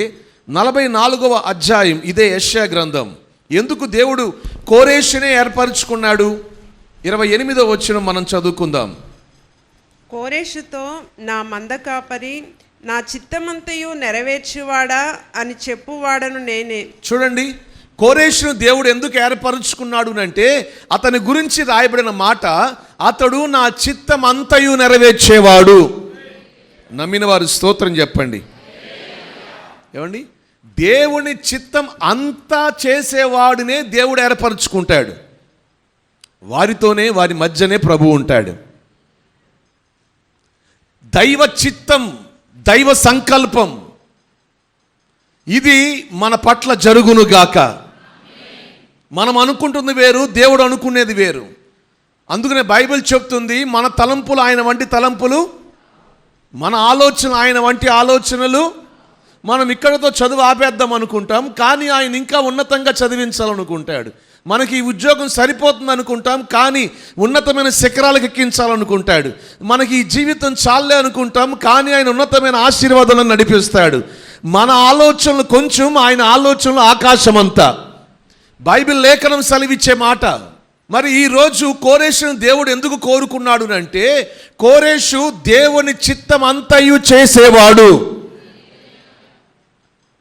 [SPEAKER 1] 44వ అధ్యాయం, ఇదే యెషయా గ్రంథం. ఎందుకు దేవుడు కోరేషునే ఏర్పరచుకున్నాడు? 28వ వచనం మనం చదువుకుందాం.
[SPEAKER 3] కోరేషుతో, నా మందకాపరి, నా చిత్తమంతయు నెరవేర్చువాడా అని చెప్పువాడను నేనే. చూడండి, కోరేషును దేవుడు ఎందుకు ఏర్పరచుకున్నాడు అంటే, అతని గురించి రాయబడిన మాట, అతడు నా చిత్తమంతయు నెరవేర్చేవాడు. నమ్మిన వారు స్తోత్రం చెప్పండి. ఏమండి, దేవుని చిత్తం అంతా చేసేవాడినే దేవుడు ఏర్పరచుకుంటాడు. వారితోనే, వారి మధ్యనే ప్రభు ఉంటాడు. దైవ చిత్తం, దైవ సంకల్పం ఇది మన పట్ల జరుగునుగాక. మనం అనుకుంటుంది వేరు, దేవుడు అనుకునేది వేరు. అందుకనే బైబిల్ చెప్తుంది, మన తలంపులు ఆయన వంటి తలంపులు, మన ఆలోచన ఆయన వంటి ఆలోచనలు. మనం ఇక్కడతో చదువు ఆపేద్దాం అనుకుంటాం, కానీ ఆయన ఇంకా ఉన్నతంగా చదివించాలనుకుంటాడు. మనకి ఈ ఉద్యోగం సరిపోతుంది అనుకుంటాం, కానీ ఉన్నతమైన శిఖరాలకు ఎక్కించాలనుకుంటాడు. మనకి ఈ జీవితం చాలే అనుకుంటాం, కానీ ఆయన ఉన్నతమైన ఆశీర్వాదాలను నడిపిస్తాడు. మన ఆలోచనలు కొంచెం, ఆయన ఆలోచనలు ఆకాశమంతా. బైబిల్ లేఖనం సెలవిచ్చే మాట. మరి ఈరోజు కోరేషును దేవుడు ఎందుకు కోరుకున్నాడు అంటే, కోరేషు దేవుని చిత్తం అంతయు చేసేవాడు.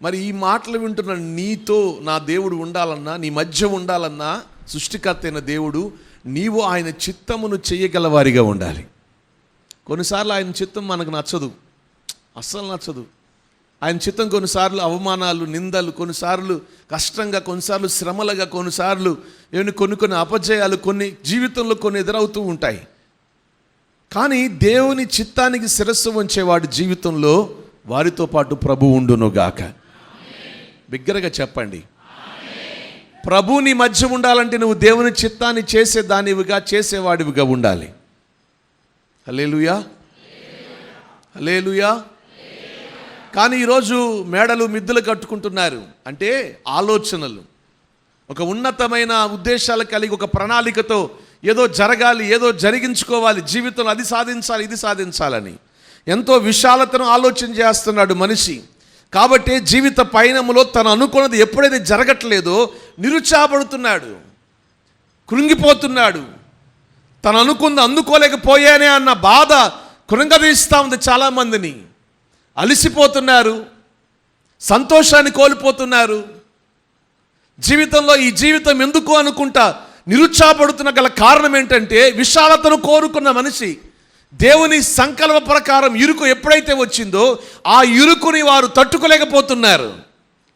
[SPEAKER 1] మరి ఈ మాటలు వింటున్న నీతో నా దేవుడు ఉండాలన్నా, నీ మధ్య ఉండాలన్నా, సృష్టికర్త అయిన దేవుడు, నీవు ఆయన చిత్తమును చేయగలవారిగా ఉండాలి. కొన్నిసార్లు ఆయన చిత్తం మనకు నచ్చదు, అస్సలు నచ్చదు. ఆయన చిత్తం కొన్నిసార్లు అవమానాలు, నిందలు, కొన్నిసార్లు కష్టంగా, కొన్నిసార్లు శ్రమలుగా, కొన్నిసార్లు కొన్ని అపజయాలు, కొన్ని జీవితంలో కొన్ని ఎదురవుతూ ఉంటాయి. కానీ దేవుని చిత్తానికి శిరస్సు వంచేవాడి జీవితంలో వారితో పాటు ప్రభు ఉండునుగాక. బిగ్గరగా చెప్పండి, ప్రభు నీ మధ్య ఉండాలంటే నువ్వు దేవుని చిత్తాన్ని చేసేదానివిగా, చేసేవాడివిగా ఉండాలి. హల్లెలూయా, హల్లెలూయా. కానీ ఈరోజు మేడలు మిద్దెలు కట్టుకుంటున్నారు అంటే ఆలోచనలు, ఒక ఉన్నతమైన ఉద్దేశాలు కలిగి, ఒక ప్రణాళికతో ఏదో జరగాలి, ఏదో జరిగించుకోవాలి, జీవితంలో అది సాధించాలి, ఇది సాధించాలని ఎంతో విశాలతను ఆలోచన చేస్తున్నాడు మనిషి. కాబట్టి జీవిత పయనములో తను అనుకున్నది ఎప్పుడైతే జరగట్లేదో నిరుత్సాహపడుతున్నాడు, కృంగిపోతున్నాడు. తను అనుకుంది అందుకోలేకపోయానే అన్న బాధ కృంగదీస్తూ ఉంది చాలామందిని. అలసిపోతున్నారు, సంతోషాన్ని కోల్పోతున్నారు. జీవితంలో ఈ జీవితం ఎందుకు అనుకుంటా నిరుత్సాహపడుతున్న గల కారణం ఏంటంటే, విశాలతను కోరుకున్న మనిషి దేవుని సంకల్ప ప్రకారం ఇరుకు ఎప్పుడైతే వచ్చిందో ఆ ఇరుకుని వారు తట్టుకోలేకపోతున్నారు.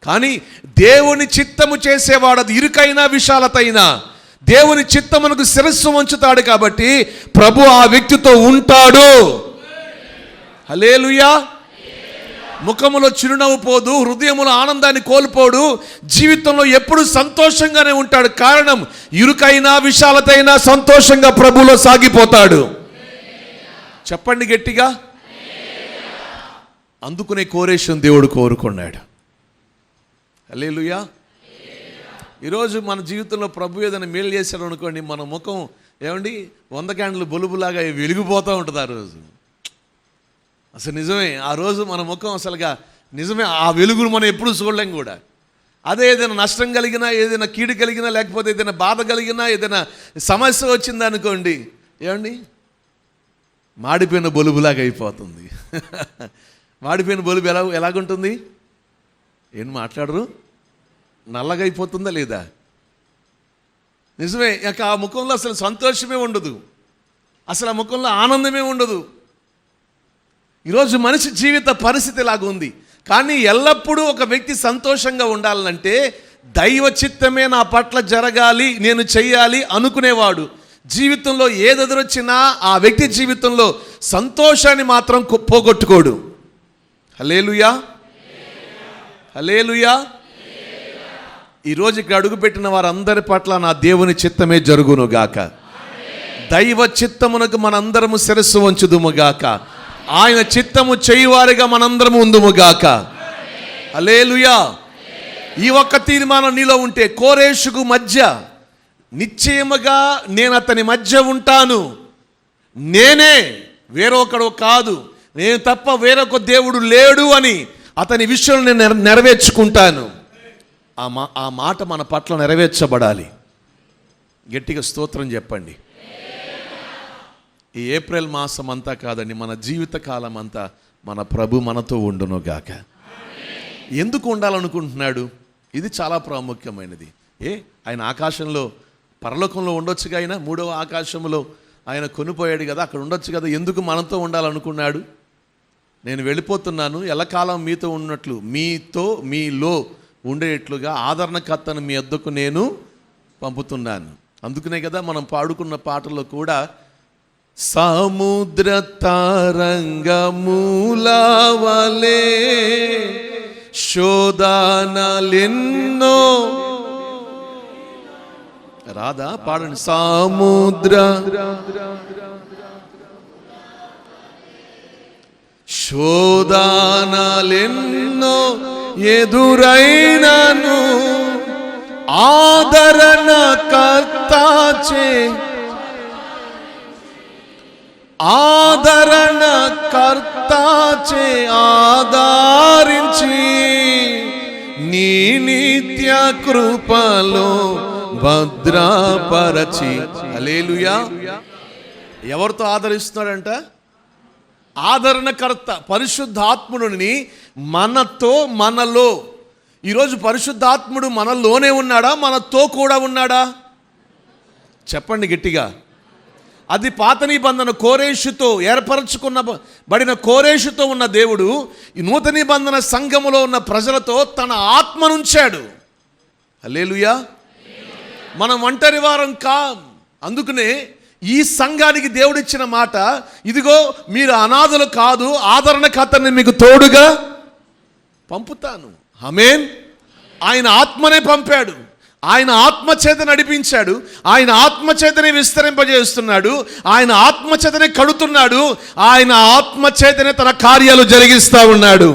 [SPEAKER 1] కానీ దేవుని చిత్తము చేసేవాడు, అది ఇరుకైనా విశాలత అయినా దేవుని చిత్తమునకు శిరస్సు వంచుతాడు. కాబట్టి ప్రభు ఆ వ్యక్తితో ఉంటాడు. హల్లెలూయా. ముఖములో చిరునవ్వు పోదు, హృదయములో ఆనందాన్ని కోల్పోడు, జీవితంలో ఎప్పుడు సంతోషంగానే ఉంటాడు. కారణం ఇరుకైనా విశాలత అయినా సంతోషంగా ప్రభువులో సాగిపోతాడు. చెప్పండి గట్టిగా. అందుకునే కోరేషన్ దేవుడు కోరుకున్నాడు. హల్లెలూయా. ఈరోజు మన జీవితంలో ప్రభు ఏదైనా మేలు చేశాడు అనుకోండి, మన ముఖం ఏమండి 100 క్యాండిల్ బొలుబులాగా వెలిగిపోతూ ఉంటుంది. ఆ రోజు అసలు నిజమే, ఆ రోజు మన ముఖం అసలుగా నిజమే, ఆ వెలుగును మనం ఎప్పుడు చూడలేం కూడా. అదే ఏదైనా నష్టం కలిగినా, ఏదైనా కీడు కలిగినా, లేకపోతే ఏదైనా బాధ కలిగినా, ఏదైనా సమస్య వచ్చిందనుకోండి, ఏమండి మాడిపోయిన బొలుబులాగా అయిపోతుంది. మాడిపోయిన బొలుబు ఎలాగుంటుంది? ఏం మాట్లాడరు? నల్లగా అయిపోతుందా లేదా? నిజమే. ఇక ఆ ముఖంలో అసలు సంతోషమే ఉండదు, అసలు ఆ ముఖంలో ఆనందమే ఉండదు. ఈరోజు మనిషి జీవిత పరిస్థితి ఇలాగ ఉంది. కానీ ఎల్లప్పుడూ ఒక వ్యక్తి సంతోషంగా ఉండాలంటే దైవ చిత్తమే నా పట్ల జరగాలి, నేను చెయ్యాలి అనుకునేవాడు జీవితంలో ఏదెదురొచ్చినా ఆ వ్యక్తి జీవితంలో సంతోషాన్ని మాత్రం పోగొట్టుకోడు. హల్లెలూయా, హల్లెలూయా. ఈరోజు ఇక్కడ అడుగుపెట్టిన వారందరి పట్ల నా దేవుని చిత్తమే జరుగునుగాక. దైవ చిత్తమునకు మనందరము శిరస్సు వంచుదుముగాక. ఆయన చిత్తము చేయువారిగా మనందరము ఉందుముగాక. హల్లెలూయా. ఈ ఒక్క తీర్మానం నీలో ఉంటే, కోరేషుకు మధ్య నిశ్చయముగా నేను అతని మధ్య ఉంటాను, నేనే వేరొకడు కాదు, నేను తప్ప వేరొక దేవుడు లేడు అని అతని విషయంలో నేను నెరవేర్చుకుంటాను. ఆ మాట మన పట్ల నెరవేర్చబడాలి. గట్టిగా స్తోత్రం చెప్పండి. ఈ ఏప్రిల్ మాసం అంతా కాదండి, మన జీవిత కాలం అంతా మన ప్రభు మనతో ఉండునుగాక. ఎందుకు ఉండాలనుకుంటున్నాడు? ఇది చాలా ప్రాముఖ్యమైనది. ఆయన ఆకాశంలో, పరలోకంలో ఉండొచ్చుగా, ఆయన 3వ ఆకాశంలో ఆయన కొనిపోయాడు కదా, అక్కడ ఉండొచ్చు కదా. ఎందుకు మనతో ఉండాలనుకున్నాడు? నేను వెళ్ళిపోతున్నాను, ఎల్లకాలం మీతో ఉన్నట్లు, మీలో ఉండేట్లుగా ఆదరణకర్తను మీ వద్దకు నేను పంపుతున్నాను. అందుకనే కదా మనం పాడుకున్న పాటల్లో కూడా, సముద్ర తరంగమూలవలే శోధనలెన్నో, రాదా? పాడండి. సముద్ర శోధనలెన్నో ఎదురైనను ఆదరణ కర్తాచే, ఆదరణ కర్తాచే ఆదరించి నీ నిత్య కృపలో భద్రపరచి. హల్లెలూయా. ఎవరితో ఆదరిస్తున్నాడంట? ఆదరణకర్త పరిశుద్ధాత్ముడిని మనతో, మనలో ఈరోజు పరిశుద్ధాత్ముడు మనలోనే ఉన్నాడా, మనతో కూడా ఉన్నాడా? చెప్పండి గట్టిగా. అది పాత నిబంధన కోరేషుతో బడిన కోరేషుతో ఉన్న దేవుడు ఈ నూతన నిబంధన సంఘములో ఉన్న ప్రజలతో తన ఆత్మనుంచాడు. హల్లెలూయా. మనం ఒంటరి వారం కాం. అందుకనే ఈ సంఘానికి దేవుడిచ్చిన మాట, ఇదిగో మీరు అనాథలు కాదు, ఆదరణకర్తని మీకు తోడుగా పంపుతాను. ఆమేన్. ఆయన ఆత్మనే పంపాడు, ఆయన ఆత్మచేత నడిపించాడు, ఆయన ఆత్మచేతనే విస్తరింపజేస్తున్నాడు, ఆయన ఆత్మచేతనే కడుతున్నాడు, ఆయన ఆత్మచేతనే తన కార్యాలు జరిగిస్తూ ఉన్నాడు.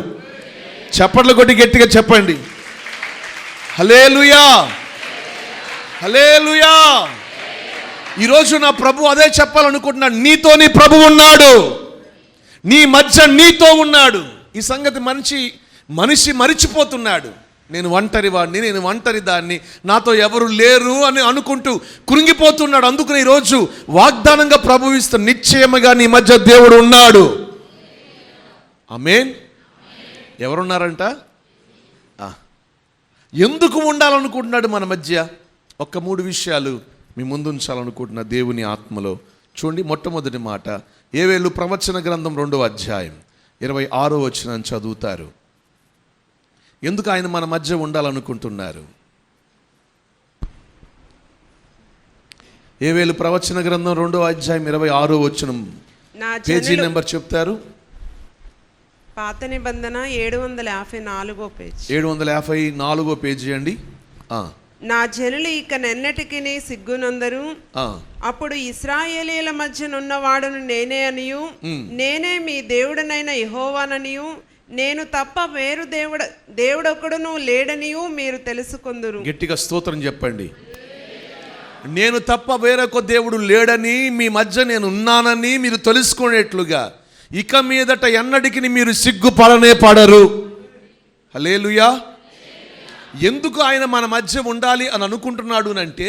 [SPEAKER 1] చప్పట్లు కొట్టి గట్టిగా చెప్పండి హల్లెలూయా, హల్లెలూయా. ఈరోజు నా ప్రభు అదే చెప్పాలనుకుంటున్నాడు. నీతో నీ ప్రభు ఉన్నాడు, నీ మధ్య నీతో ఉన్నాడు. ఈ సంగతి మనిషి మరిచిపోతున్నాడు. నేను ఒంటరి వాడిని, నేను ఒంటరి దాన్ని, నాతో ఎవరు లేరు అని అనుకుంటూ కృంగిపోతున్నాడు. అందుకని ఈరోజు వాగ్దానంగా ప్రభు ఇస్తున్న, నిశ్చయముగా నీ మధ్య దేవుడు ఉన్నాడు. ఆమేన్. ఎవరున్నారంట? ఎందుకు ఉండాలనుకుంటున్నాడు మన మధ్య? ఒక్క 3 విషయాలు మీ ముందు ఉంచాలనుకుంటున్న దేవుని ఆత్మలో. చూడండి, మొట్టమొదటి మాట యోవేలు ప్రవచన గ్రంథం 2వ అధ్యాయం 26వ వచనం చదువుతారు. ఎందుకు ఆయన మన మధ్య ఉండాలనుకుంటున్నారు? యోవేలు ప్రవచన గ్రంథం 2వ అధ్యాయం 26వ వచనం, పేజీ నెంబర్ చెప్తారు.
[SPEAKER 3] పాత నిబంధన 754వ పేజీ.
[SPEAKER 1] 754వ పేజీ అండి.
[SPEAKER 3] నా జనులు ఇక నెన్నటికి సిగ్గునందరు, అప్పుడు ఇశ్రాయేలీల మధ్యనున్నవాడును నేనే అనియు, నేనే మీ దేవుడనైన యెహోవాననియు, నేను తప్ప వేరు దేవుడొకడును లేడనియు మీరు తెలుసుకొందురు.
[SPEAKER 1] గట్టిగా స్తోత్రం చెప్పండి. నేను తప్ప వేరొక దేవుడు లేడని, మీ మధ్య నేను ఉన్నానని మీరు తెలుసుకునేట్లుగా ఇక మీదట ఎన్నటికి మీరు సిగ్గుపడనే పడరు. హల్లెలూయా. ఎందుకు ఆయన మన మధ్య ఉండాలి అని అనుకుంటున్నాడు అంటే,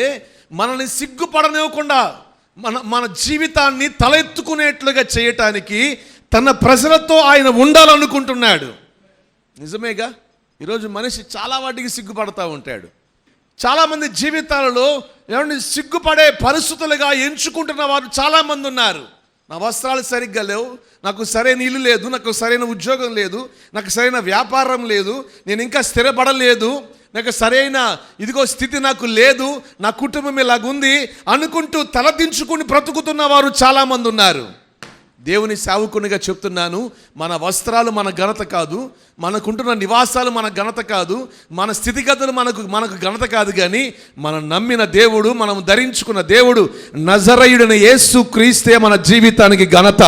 [SPEAKER 1] మనల్ని సిగ్గుపడనివ్వకుండా మన జీవితాన్ని తలెత్తుకునేట్లుగా చేయటానికి తన ప్రజలతో ఆయన ఉండాలనుకుంటున్నాడు. నిజమేగా. ఈరోజు మనిషి చాలా వాటికి సిగ్గుపడతా ఉంటాడు. చాలామంది జీవితాలలో ఏమంటే సిగ్గుపడే పరిస్థితులుగా ఎంచుకుంటున్న వారు చాలామంది ఉన్నారు. నా వస్త్రాలు సరిగ్గా లేవు, నాకు సరైన ఇల్లు లేదు, నాకు సరైన ఉద్యోగం లేదు, నాకు సరైన వ్యాపారం లేదు, నేను ఇంకా స్థిరపడలేదు, నాకు సరైన స్థితి నాకు లేదు, నా కుటుంబం ఇలాగుంది అనుకుంటూ తలదించుకుని బ్రతుకుతున్న వారు చాలామంది ఉన్నారు. దేవుని సేవకునిగా చెప్తున్నాను, మన వస్త్రాలు మన ఘనత కాదు, మనకుంటున్న నివాసాలు మన ఘనత కాదు, మన స్థితిగతులు మనకు ఘనత కాదు, కానీ మనం నమ్మిన దేవుడు, మనం ధరించుకున్న దేవుడు నజరేయుడైన యేసు క్రీస్తే మన జీవితానికి ఘనత.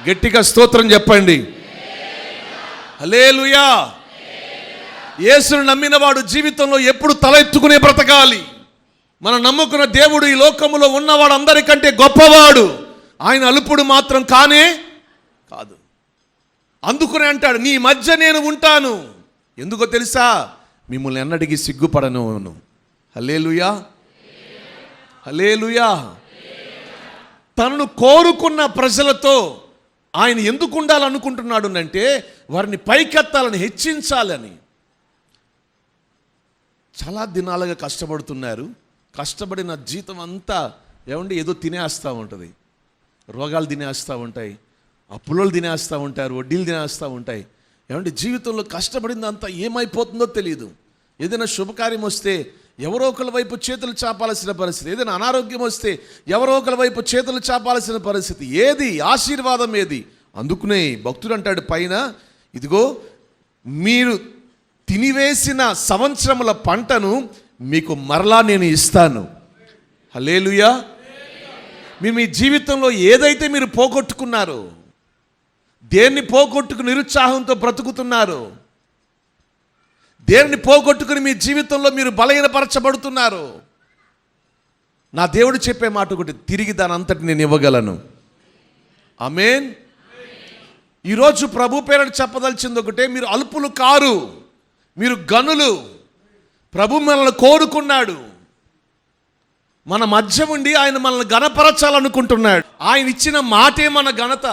[SPEAKER 1] గట్టిగా స్తోత్రం చెప్పండి హల్లెలూయా. యేసును నమ్మిన వాడు జీవితంలో ఎప్పుడు తల ఎత్తుకునే బ్రతకాలి. మనం నమ్ముకున్న దేవుడు ఈ లోకములో ఉన్నవాడు అందరికంటే గొప్పవాడు, ఆయన అల్పుడు మాత్రం కానే కాదు. అందుకునే అంటాడు, నీ మధ్య నేను ఉంటాను. ఎందుకో తెలుసా? మిమ్మల్ని ఎన్నటికీ సిగ్గుపడను. హల్లెలూయా, హల్లెలూయా. తనను కోరుకున్న ప్రజలతో ఆయన ఎందుకు ఉండాలనుకుంటున్నాడు అంటే, వారిని పైకెత్తాలని, హెచ్చించాలని. చాలా దినాలుగా కష్టపడుతున్నారు. కష్టపడిన జీతం అంతా ఏదో తినేస్తూ ఉంటుంది. రోగాలు తినేస్తూ ఉంటాయి, అప్పులు తినేస్తూ ఉంటారు, వడ్డీలు తినేస్తూ ఉంటాయి. జీవితంలో కష్టపడిందంతా ఏమైపోతుందో తెలియదు. ఏదైనా శుభకార్యం వస్తే ఎవరో ఒకరి వైపు చేతులు చాపాల్సిన పరిస్థితి, ఏదైనా అనారోగ్యం వస్తే ఎవరో ఒకరి వైపు చేతులు చాపాల్సిన పరిస్థితి. ఏది ఆశీర్వాదం ఏది? అందుకునే భక్తుడు అంటాడు పైన, ఇదిగో మీరు తినివేసిన సంవత్సరముల పంటను మీకు మరలా నేను ఇస్తాను. హల్లెలూయా. మీ జీవితంలో ఏదైతే మీరు పోగొట్టుకున్నారో, దేన్ని పోగొట్టుకుని నిరుత్సాహంతో బ్రతుకుతున్నారు, దేన్ని పోగొట్టుకుని మీ జీవితంలో మీరు బలహీనపరచబడుతున్నారు, నా దేవుడు చెప్పే మాట ఒకటి, తిరిగి దాని అంతటి నేను ఇవ్వగలను. ఆమేన్. ఈరోజు ప్రభు పేరట చెప్పదలిచింది ఒకటే, మీరు అల్పులు కారు, మీరు గనులు. ప్రభు మనల్ని కోరుకున్నాడు, మన మధ్య ఉండి ఆయన మనల్ని ఘనపరచాలనుకుంటున్నాడు. ఆయన ఇచ్చిన మాటే మన ఘనత.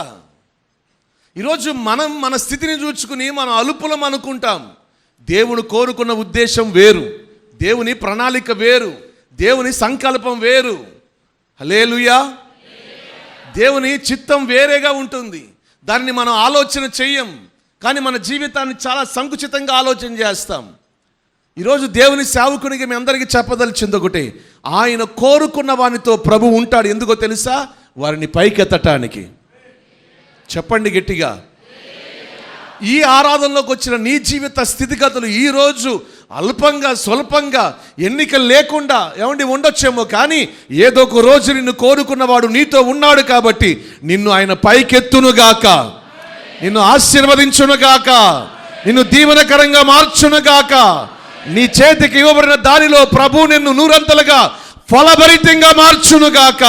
[SPEAKER 1] ఈరోజు మనం మన స్థితిని చూసుకుని మనం అల్పులం అనుకుంటాం. దేవుడు కోరుకున్న ఉద్దేశం వేరు, దేవుని ప్రణాళిక వేరు, దేవుని సంకల్పం వేరు. హల్లెలూయా. దేవుని చిత్తం వేరేగా ఉంటుంది. దాన్ని మనం ఆలోచన చెయ్యం, కానీ మన జీవితాన్ని చాలా సంకుచితంగా ఆలోచన చేస్తాం. ఈరోజు దేవుని సేవకునికి మీ అందరికీ చెప్పదలిచింది ఒకటి, ఆయన కోరుకున్న వానితో ప్రభు ఉంటాడు. ఎందుకో తెలుసా? వారిని పైకెత్తటానికి. చెప్పండి గట్టిగా. ఈ ఆరాధనలోకి వచ్చిన నీ జీవిత స్థితిగతులు ఈరోజు అల్పంగా స్వల్పంగా ఎన్నికలు లేకుండా ఏమండి ఉండొచ్చేమో, కానీ ఏదో ఒక రోజు నిన్ను కోరుకున్నవాడు నీతో ఉన్నాడు కాబట్టి నిన్ను ఆయన పైకెత్తునుగాక, నిన్ను ఆశీర్వదించునుగాక, నిన్ను దీవెనకరంగా మార్చునుగాక. నీ చేతికి ఇవ్వబడిన దానిలో ప్రభు నిన్ను నూరంతలుగా ఫలభరితంగా మార్చునుగాక.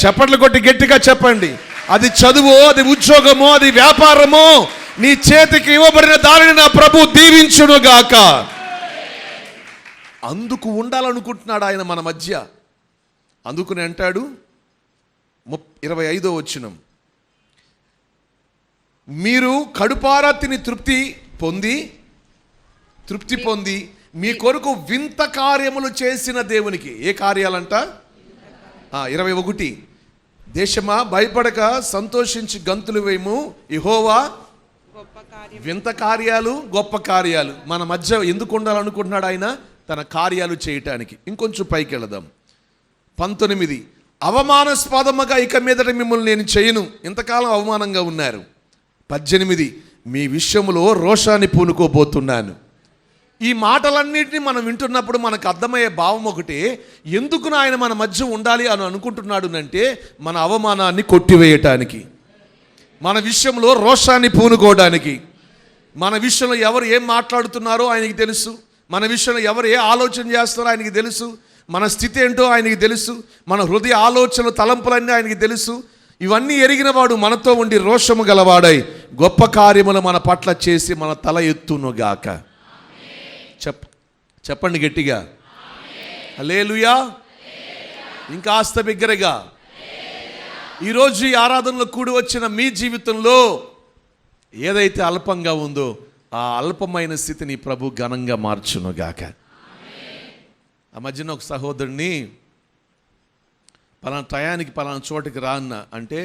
[SPEAKER 1] చప్పట్లు కొట్టి గట్టిగా చెప్పండి. అది చదువు, అది ఉద్యోగమో, అది వ్యాపారమో, నీ చేతికి ఇవ్వబడిన దానిని నా ప్రభు దీవించునుగాక. అందుకు ఉండాలనుకుంటున్నాడు ఆయన మన మధ్య. అందుకుని అంటాడు 25వ వచనం, మీరు కడుపారా తిని తృప్తి పొంది మీ కొరకు వింత కార్యములు చేసిన దేవునికి. ఏ కార్యాలంట? 21, దేశమా భయపడక సంతోషించి గంతులు వేయము, యెహోవా వింత కార్యాలు గొప్ప కార్యాలు మన మధ్య ఎందుకు ఉండాలనుకుంటున్నాడు ఆయన? తన కార్యాలు చేయటానికి. ఇంకొంచెం పైకి వెళదాం. 19, అవమానాస్పదముగా ఇక మీదట మిమ్మల్ని నేను చేయను. ఇంతకాలం అవమానంగా ఉన్నారు. 18, మీ విషయంలో రోషాన్ని పూనుకోబోతున్నాను. ఈ మాటలన్నింటినీ మనం వింటున్నప్పుడు మనకు అర్థమయ్యే భావం ఒకటి, ఎందుకు ఆయన మన మధ్య ఉండాలి అని అనుకుంటున్నాడు అంటే మన అవమానాన్ని కొట్టివేయటానికి, మన విషయంలో రోషాన్ని పూనుకోవడానికి. మన విషయంలో ఎవరు ఏం మాట్లాడుతున్నారో ఆయనకి తెలుసు, మన విషయంలో ఎవరు ఏ ఆలోచన చేస్తారో ఆయనకి తెలుసు, మన స్థితి ఏంటో ఆయనకి తెలుసు, మన హృదయ ఆలోచనలు తలంపులన్నీ ఆయనకి తెలుసు. ఇవన్నీ ఎరిగిన వాడు మనతో ఉండి రోషము గలవాడై గొప్ప కార్యములు మన పట్ల చేసి మన తల ఎత్తునుగాక. చెప్పండి గట్టిగా. హల్లెలూయా. ఇంకా ఆస్త బిగ్గరగా. ఈరోజు ఈ ఆరాధనలో కూడి వచ్చిన మీ జీవితంలో ఏదైతే అల్పంగా ఉందో ఆ అల్పమైన స్థితిని ప్రభు ఘనంగా మార్చునుగాక. ఆ మధ్యన ఒక సహోదరుని పలానా టయానికి పలానా చోటుకి రా అన్న అంటే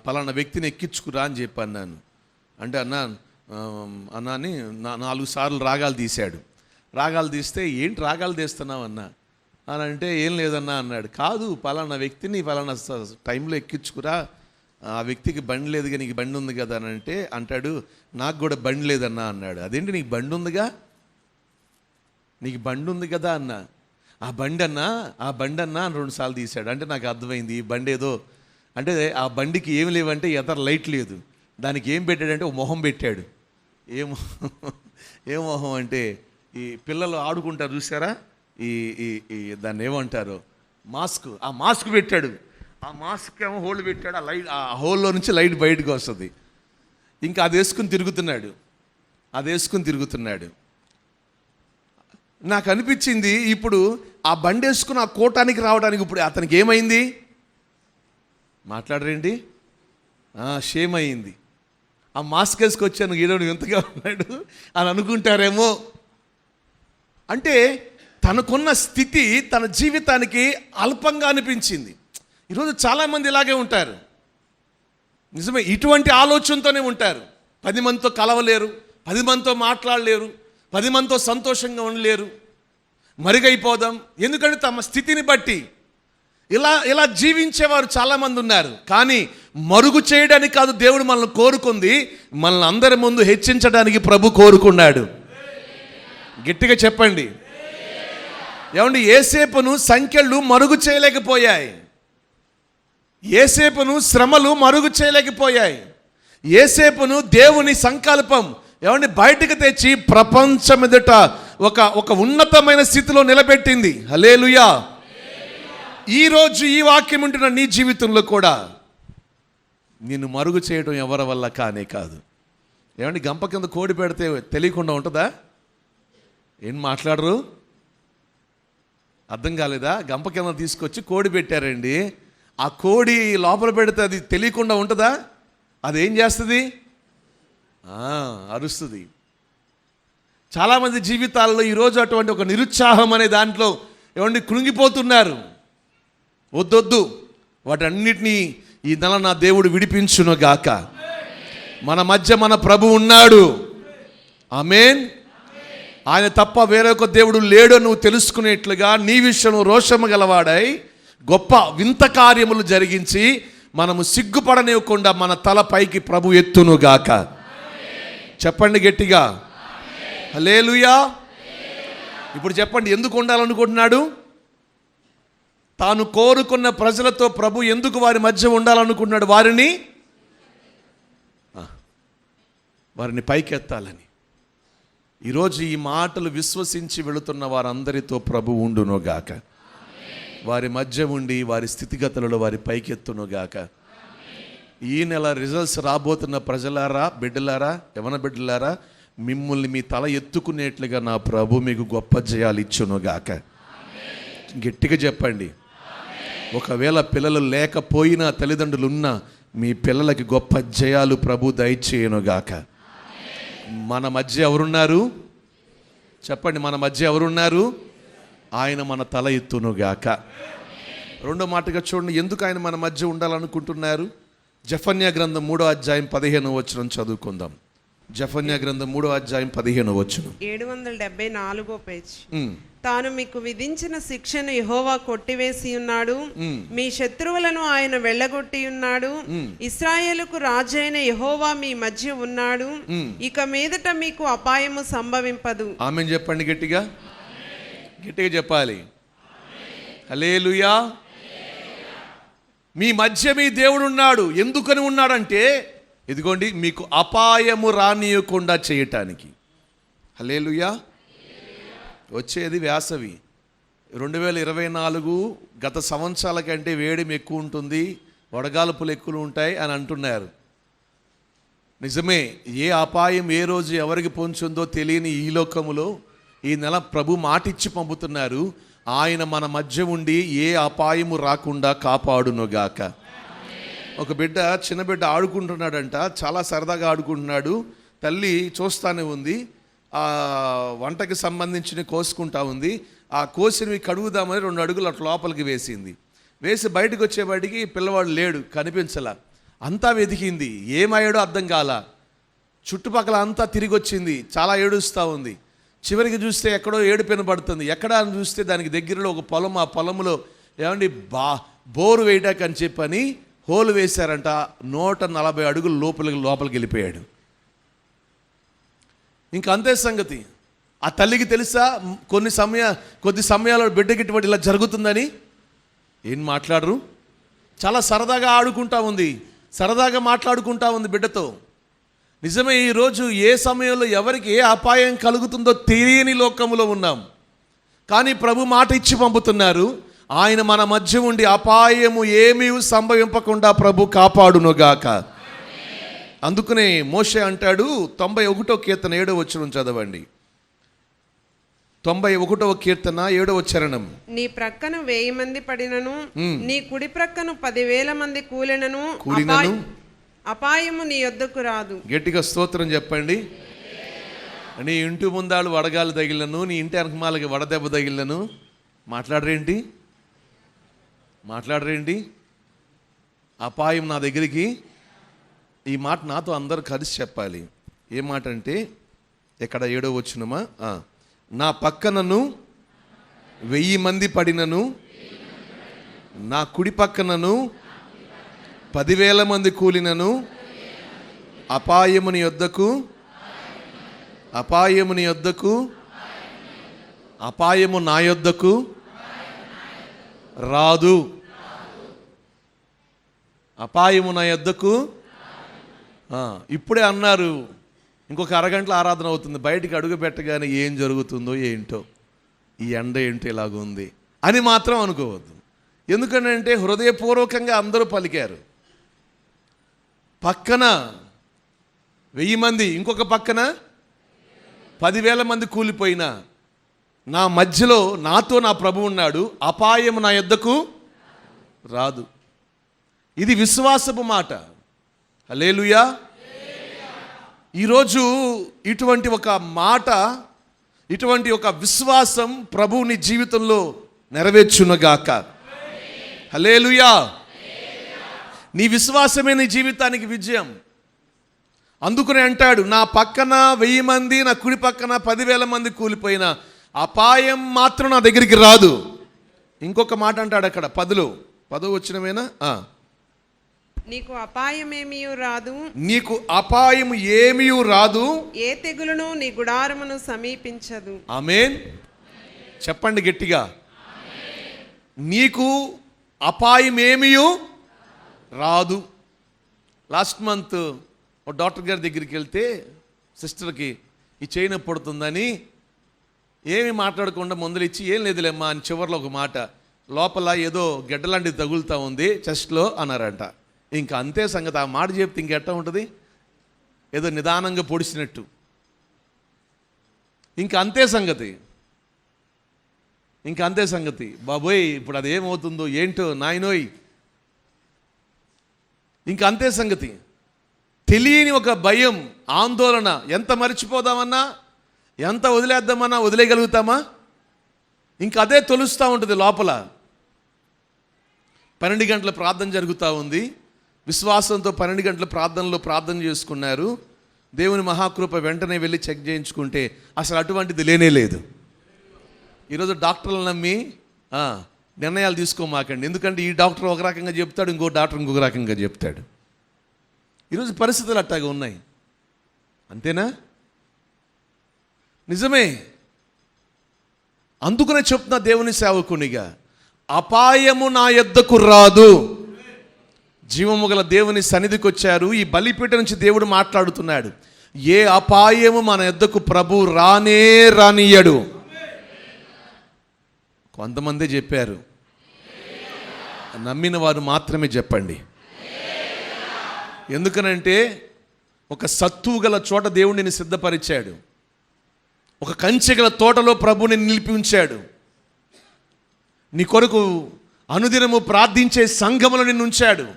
[SPEAKER 1] పలానా వ్యక్తిని ఎక్కించుకురా అని చెప్పి అన్నాను. అంటే అన్నాని 4 సార్లు రాగాలు తీశాడు. రాగాలు తీస్తే ఏంటి రాగాలు తీస్తున్నావు అన్న అని అంటే ఏం లేదన్నా అన్నాడు. కాదు, పలానా వ్యక్తిని పలానా టైంలో ఎక్కించుకురా, ఆ వ్యక్తికి బండి లేదుగా నీకు బండి ఉంది కదా అని అంటే అంటాడు, నాకు కూడా బండి లేదన్నా అన్నాడు. అదేంటి నీకు బండి ఉందిగా, నీకు బండి ఉంది కదా అన్న. ఆ బండి అన్నా అని 2 సార్లు తీశాడు. అంటే నాకు అర్థమైంది ఈ బండి ఏదో అంటే ఆ బండికి ఏం లేవంటే ఎదర లైట్ లేదు, దానికి ఏం పెట్టాడంటే ఒక మొహం పెట్టాడు. ఏ మొహం అంటే ఈ పిల్లలు ఆడుకుంటారు చూసారా, ఈ దాన్ని ఏమంటారు, మాస్క్. ఆ మాస్క్ పెట్టాడు. ఆ మాస్క్ ఏమో హోల్ పెట్టాడు. ఆ లైట్, ఆ హోల్లో నుంచి లైట్ బయటకు వస్తుంది. ఇంకా అది వేసుకుని తిరుగుతున్నాడు. నాకు అనిపించింది ఇప్పుడు ఆ బండి వేసుకుని ఆ కోటానికి రావడానికి ఇప్పుడు అతనికి ఏమైంది? మాట్లాడరేంటి? షేమ్ అయింది. ఆ మాస్క్ వేసుకొచ్చాను ఈరోజు ఎంతగా ఉన్నాడు అని అనుకుంటారేమో. అంటే తనకున్న స్థితి తన జీవితానికి అల్పంగా అనిపించింది. ఈరోజు చాలామంది ఇలాగే ఉంటారు. నిజమే, ఇటువంటి ఆలోచనతోనే ఉంటారు. 10 మందితో కలవలేరు, 10 మందితో మాట్లాడలేరు, 10 మందితో సంతోషంగా ఉండలేరు. మరుగైపోదాం, ఎందుకంటే తమ స్థితిని బట్టి ఇలా జీవించేవారు చాలామంది ఉన్నారు. కానీ మరుగు చేయడానికి కాదు దేవుడు మనల్ని కోరుకుంది, మనల్ని అందరి ముందు హెచ్చించడానికి ప్రభు కోరుకున్నాడు. గట్టిగా చెప్పండి. ఏమండి, యేసేపును సంఖ్యలు మరుగు చేయలేకపోయాయి, యేసేపును శ్రమలు మరుగు చేయలేకపోయాయి. యేసేపును దేవుని సంకల్పం ఏమండి బయటకు తెచ్చి ప్రపంచం ఎదుట ఒక ఉన్నతమైన స్థితిలో నిలబెట్టింది. హల్లెలూయా. ఈరోజు ఈ వాక్యం ఉంటున్న నీ జీవితంలో కూడా నిన్ను మరుగు చేయడం ఎవరి వల్ల కానే కాదు. ఏమండి, గంప కింద కోడి పెడితే తెలియకుండా ఉంటుందా? ఏం మాట్లాడరు? అర్థం కాలేదా? గంప కింద తీసుకొచ్చి కోడి పెట్టారండి. ఆ కోడి లోపల పెడితే అది తెలియకుండా ఉంటుందా? అదేం చేస్తుంది? అరుస్తుంది. చాలామంది జీవితాల్లో ఈరోజు అటువంటి ఒక నిరుత్సాహం అనే దాంట్లో ఏమండి కృంగిపోతున్నారు. వద్దొద్దు, వాటన్నిటినీ ఈ నెల నా దేవుడు విడిపించును గాక. మన మధ్య మన ప్రభు ఉన్నాడు. ఆమేన్. ఆయన తప్ప వేరొక దేవుడు లేడు నువ్వు తెలుసుకునేట్లుగా నీ విషయం రోషము గలవాడై గొప్ప వింత కార్యములు జరిగించి మనము సిగ్గుపడనివ్వకుండా మన తల పైకి ప్రభు ఎత్తును గాక. చెప్పండి గట్టిగా హల్లెలూయా. ఇప్పుడు చెప్పండి, ఎందుకు ఉండాలనుకుంటున్నాడు? తాను కోరుకున్న ప్రజలతో ప్రభు ఎందుకు వారి మధ్య ఉండాలనుకుంటున్నాడు? వారిని పైకెత్తాలని. ఈరోజు ఈ మాటలు విశ్వసించి వెళుతున్న వారందరితో ప్రభు ఉండునుగాక. వారి మధ్య ఉండి వారి స్థితిగతులలో వారి పైకెత్తునుగాక. ఈ నెల రిజల్ట్స్ రాబోతున్న ప్రజలారా, బిడ్డలారా, యవన బిడ్డలారా, మిమ్మల్ని మీ తల ఎత్తుకునేట్లుగా నా ప్రభు మీకు గొప్ప జయాలు ఇచ్చునుగాక. గట్టిగా చెప్పండి. ఒకవేళ పిల్లలు లేకపోయినా, తల్లిదండ్రులు ఉన్నా, మీ పిల్లలకి గొప్ప జయాలు ప్రభు దయచేయనుగాక. మన మధ్య ఎవరున్నారు? చెప్పండి, మన మధ్య ఎవరున్నారు? ఆయన మన తల ఎత్తునుగాక. రెండో మాటగా చూడండి, ఎందుకు ఆయన మన మధ్య ఉండాలనుకుంటున్నారు? జెఫన్యా గ్రంథం 3వ అధ్యాయం 15వ వచనం చదువుకుందాం. జెఫన్యా గ్రంథం 3వ అధ్యాయం 15వ వచనం.
[SPEAKER 3] 774 పేజ్. తాను మీకు విధించిన శిక్షను యెహోవా కొట్టివేసి ఉన్నాడు, మీ శత్రువులను ఆయన వెళ్ళగొట్టి ఉన్నాడు. ఇశ్రాయేలుకు రాజైన యెహోవా మీ మధ్య ఉన్నాడు, ఇక మీదట మీకు అపాయము సంభవింపదు.
[SPEAKER 1] ఆమేన్ చెప్పండి గట్టిగా. గట్టిగా చెప్పాలి. హల్లెలూయా. మీ మధ్య మీ దేవుడు ఉన్నాడు. ఎందుకని ఉన్నాడంటే, ఇదిగోండి మీకు అపాయము రానియకుండా చేయటానికి. హల్లెలూయా. వచ్చేది వేసవి 2024. గత సంవత్సరాల కంటే వేడిమి ఎక్కువ ఉంటుంది, వడగాల్పులు ఎక్కువ ఉంటాయి అని అంటున్నారు. నిజమే. ఏ అపాయం ఏ రోజు ఎవరికి పొంచుందో తెలియని ఈ లోకములో ఈ నెల ప్రభు మాటిచ్చి పంపుతున్నారు. ఆయన మన మధ్య ఉండి ఏ అపాయము రాకుండా కాపాడునుగాక. ఒక బిడ్డ, చిన్న బిడ్డ ఆడుకుంటున్నాడంట, చాలా సరదాగా ఆడుకుంటున్నాడు. తల్లి చూస్తానే ఉంది. ఆ వంటకి సంబంధించిన కోసుకుంటా ఉంది. ఆ కోసినవి కడుగుదామని 2 అడుగులు అట్లా లోపలికి వేసింది. వేసి బయటకు వచ్చేవాడికి పిల్లవాడు లేడు, కనిపించలా. అంతా వెతికింది, ఏమయ్యాడో అర్థం కాల. చుట్టుపక్కల అంతా తిరిగి వచ్చింది, చాలా ఏడుస్తూ ఉంది. చివరికి చూస్తే ఎక్కడో ఏడుపెన పడుతుంది. ఎక్కడ అని చూస్తే దానికి దగ్గరలో ఒక పొలం. ఆ పొలంలో ఏమండి బోరు వేయటానికి అని చెప్పని హోలు వేశారంట. 140 అడుగులు లోపలికి వెళ్ళిపోయాడు. ఇంకా అంతే సంగతి. ఆ తల్లికి తెలుసా కొద్ది సమయాల్లో బిడ్డకి ఇటువంటి ఇలా జరుగుతుందని? ఏం మాట్లాడరు. చాలా సరదాగా ఆడుకుంటా ఉంది, సరదాగా మాట్లాడుకుంటా ఉంది బిడ్డతో. నిజమే, ఈరోజు ఏ సమయంలో ఎవరికి ఏ అపాయం కలుగుతుందో తెలియని లోకములో ఉన్నాం. కానీ ప్రభు మాట ఇచ్చి పంపుతున్నారు. ఆయన మన మధ్య ఉండి అపాయము ఏమీ సంభవింపకుండా ప్రభు కాపాడునుగాక. అందుకనే మోషే అంటాడు, 91వ కీర్తన 7వ వచనం చదవండి. 91వ కీర్తన 7వ చరణం. నీ
[SPEAKER 3] ప్రక్కన 1000 మంది పడినను, నీ కుడి ప్రక్కన 10,000 మంది కూలినను అపాయము నీ యొద్దకు రాదు.
[SPEAKER 1] గట్టిగా స్తోత్రం చెప్పండి. నీ ఇంటి ముందాలు వడగాలు తగిలినను, నీ ఇంటి వెనకమాలకి వడదెబ్బ తగిలినను. మాట్లాడరేంటి? అపాయం నా దగ్గరికి. ఈ మాట నాతో అందరూ కలిసి చెప్పాలి. ఏ మాట అంటే, ఎక్కడ 7వ వచనమా? నా పక్కనను 1000 మంది పడినను, నా కుడి పక్కనను 10,000 మంది కూలినను అపాయము నీ యొద్దకు అపాయము నా యొద్దకు రాదు. అపాయము నా యొద్దకు. ఇప్పుడే అన్నారు, ఇంకొక అరగంటలో ఆరాధన అవుతుంది. బయటికి అడుగు పెట్టగానే ఏం జరుగుతుందో ఏంటో, ఈ ఎండ ఏంటో ఇలాగుంది అని మాత్రం అనుకోవద్దు. ఎందుకంటే హృదయపూర్వకంగా అందరూ పలికారు. పక్కన 1000 మంది, ఇంకొక పక్కన 10,000 మంది కూలిపోయినా నా మధ్యలో నాతో నా ప్రభు ఉన్నాడు. అపాయం నా యొద్దకు రాదు. ఇది విశ్వాసపు మాట. హల్లెలూయా. ఈరోజు ఇటువంటి ఒక మాట ఇటువంటి ఒక విశ్వాసం ప్రభు నీ జీవితంలో నెరవేర్చునుగాక. హల్లెలూయా. నీ విశ్వాసమే నీ జీవితానికి విజయం. అందుకనే అంటాడు, నా పక్కన 1000 మంది, నా కుడి పక్కన 10,000 మంది కూలిపోయిన అపాయం మాత్రం నా దగ్గరికి రాదు. ఇంకొక మాట అంటాడు అక్కడ 10 వచ్చినమేనా,
[SPEAKER 3] నీకు అపాయమేమీ రాదు,
[SPEAKER 1] నీకు అపాయం ఏమీ రాదు,
[SPEAKER 3] ఏ తెగులును నీ గుడారమును సమీపించదు.
[SPEAKER 1] ఆమేన్. చెప్పండి గట్టిగా, నీకు అపాయం ఏమీ రాదు. లాస్ట్ మంత్ ఒక డాక్టర్ గారి దగ్గరికి వెళ్తే సిస్టర్కి ఈ చేయి నొప్పి పడుతుందని ఏమి మాట్లాడకుండా మందులు ఇచ్చి, ఏం లేదులేమ్మా అని చివరిలో ఒక మాట, లోపల ఏదో గెడ్డలాంటిది తగులుతూ ఉంది చెస్ట్లో అన్నారంట. ఇంకా అంతే సంగతి. ఆ మాట చెప్తే ఇంకెట్టా ఉంటుంది, ఏదో నిదానంగా పొడిచినట్టు. ఇంకా అంతే సంగతి, ఇంకా అంతే సంగతి. బాబోయ్ ఇప్పుడు అదేమవుతుందో ఏంటో నాయనోయ్, ఇంకా అంతే సంగతి. తెలియని ఒక భయం, ఆందోళన. ఎంత మర్చిపోదామన్నా, ఎంత వదిలేద్దామన్నా వదిలేయగలుగుతామా? ఇంకా అదే తొలుస్తూ ఉంటుంది లోపల. 12 గంటల ప్రార్థన జరుగుతూ ఉంది. విశ్వాసంతో 12 గంటల ప్రార్థన చేసుకున్నారు. దేవుని మహాకృప వెంటనే వెళ్ళి చెక్ చేయించుకుంటే అసలు అటువంటిది లేనే లేదు. ఈరోజు డాక్టర్లు నమ్మి నిర్ణయాలు తీసుకోమాకండి. ఎందుకంటే ఈ డాక్టర్ ఒక రకంగా చెప్తాడు, ఇంకో డాక్టర్ ఇంకొక రకంగా చెప్తాడు. ఈరోజు పరిస్థితులు అట్టాగా ఉన్నాయి. అంతేనా? నిజమే. అందుకనే చెప్తున్నా దేవుని సేవకునిగా, అపాయము నా యొద్దకు రాదు. జీవము గల దేవుని సన్నిధికి వచ్చారు. ఈ బలిపీఠ నుంచి దేవుడు మాట్లాడుతున్నాడు. ఏ అపాయము మన యొద్దకు ప్రభు రానే రానియ్యడు. కొంతమందే చెప్పారు, నమ్మిన వారు మాత్రమే చెప్పండి. ఎందుకనంటే ఒక సత్తువు గల చోట దేవుడిని సిద్ధపరిచాడు. ఒక కంచె గల తోటలో ప్రభుని నిలిపి ఉంచాడు. నీ కొరకు అనుదినము ప్రార్థించే సంఘములో నిన్ను ఉంచాడు.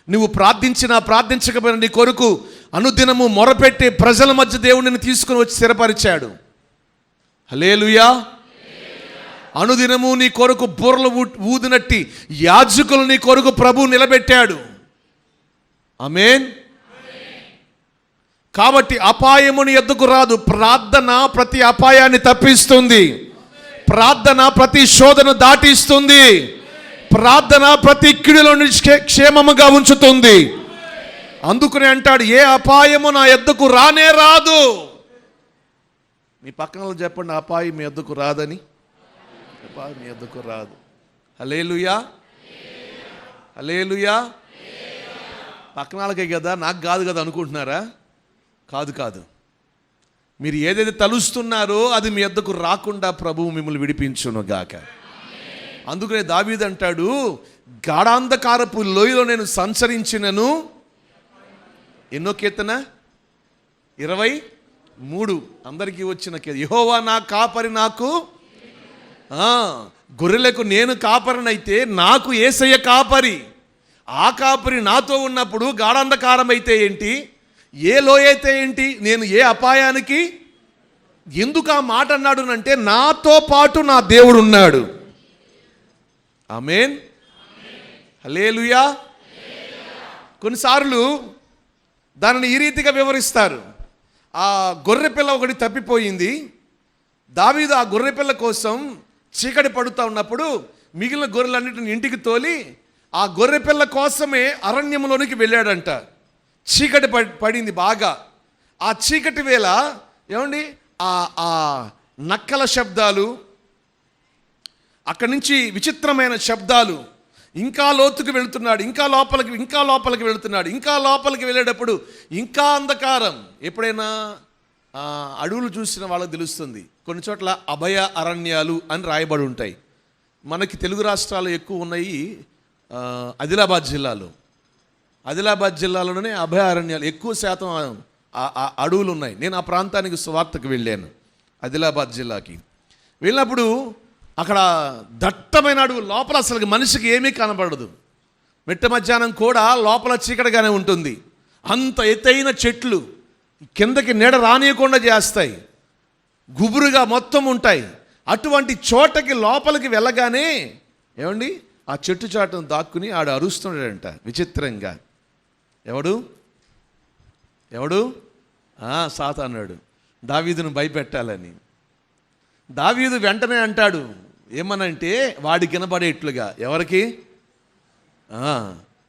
[SPEAKER 1] నువ్వు ప్రార్థించినా ప్రార్థించకపోయినా నీ కొరకు అనుదినము మొరపెట్టే ప్రజల మధ్య దేవుడిని తీసుకుని వచ్చి స్థిరపరిచాడు. హల్లెలూయా. అనుదినము నీ కొరకు బూరలు ఊదినట్టి యాజకులు నీ కొరకు ప్రభు నిలబెట్టాడు. ఆమేన్. కాబట్టి అపాయము నీ యొద్దకు రాదు. ప్రార్థన ప్రతి అపాయాన్ని తప్పిస్తుంది. ప్రార్థన ప్రతి శోధన దాటిస్తుంది. ప్రార్థన ప్రతి కిడిలో క్షేమముగా ఉంచుతుంది. అందుకనే అంటాడు, ఏ అపాయము నా యొద్దకు రానే రాదు. మీ పక్కన చెప్పండి, అపాయం మీ యొద్దకు రాదని. అపాయం మీ యొద్దకు రాదు. హల్లెలూయా. హల్లెలూయా. పక్కన వాళ్ళకే కదా, నాకు కాదు కదా అనుకుంటున్నారా? కాదు. మీరు ఏదైతే తలుస్తున్నారో అది మీ యొద్దకు రాకుండా ప్రభువు మిమ్మల్ని విడిపించును గాక. అందుకనే దావీదు అంటాడు, గాఢాంధకారపు లోయలో నేను సంచరించినను. ఎన్నో కీర్తన? 23. అందరికీ వచ్చిన కీర్తన. యెహోవా నా కాపరి, నాకు గొర్రెలకు నేను కాపరినైతే నాకు యేసయ్య కాపరి. ఆ కాపరి నాతో ఉన్నప్పుడు గాఢాంధకారం అయితే ఏంటి, ఏ లోయ అయితే ఏంటి, నేను ఏ అపాయానికి. ఎందుకు ఆ మాట అన్నాడు అంటే, నాతో పాటు నా దేవుడు ఉన్నాడు. ఆమేన్. హల్లెలూయా. కొన్నిసార్లు దానిని ఈ రీతిగా వివరిస్తారు. ఆ గొర్రెపిల్ల ఒకటి తప్పిపోయింది. దావీదు ఆ గొర్రెపిల్ల కోసం చీకటి పడుతూ ఉన్నప్పుడు మిగిలిన గొర్రెలన్నిటిని ఇంటికి తోలి ఆ గొర్రెపిల్ల కోసమే అరణ్యంలోనికి వెళ్ళాడంట. చీకటి పడింది బాగా. ఆ చీకటి వేళ ఏమండి, ఆ నక్కల శబ్దాలు, అక్కడి నుంచి విచిత్రమైన శబ్దాలు. ఇంకా లోతుకు వెళుతున్నాడు, ఇంకా లోపలికి వెళుతున్నాడు. ఇంకా లోపలికి వెళ్ళేటప్పుడు ఇంకా అంధకారం. ఎప్పుడైనా అడవులు చూసిన వాళ్ళకి తెలుస్తుంది. కొన్ని చోట్ల అభయ అరణ్యాలు అని రాయబడి ఉంటాయి. మనకి తెలుగు రాష్ట్రాలు ఎక్కువ ఉన్నాయి. ఆదిలాబాద్ జిల్లాలోనే అభయ అరణ్యాలు ఎక్కువ శాతం అడవులు ఉన్నాయి. నేను ఆ ప్రాంతానికి సువార్తకు వెళ్ళాను, ఆదిలాబాద్ జిల్లాకి. వెళ్ళినప్పుడు అక్కడ దట్టమైన అడవులు, లోపల అసలు మనిషికి ఏమీ కనబడదు. మిట్ట మధ్యాహ్నం కూడా లోపల చీకటిగానే ఉంటుంది. అంత ఎత్తైన చెట్లు కిందకి నీడ రానియకుండా చేస్తాయి. గుబురుగా మొత్తం ఉంటాయి. అటువంటి చోటకి లోపలికి వెళ్ళగానే ఏమండి ఆ చెట్టు చాటును దాక్కుని ఆడు అరుస్తున్నాడంట విచిత్రంగా. ఎవడు సాతానుడు దావీదును భయపెట్టాలని. దావీదు వెంటనే అంటాడు ఏమనంటే వాడికి వినబడేట్లుగా. ఎవరికి?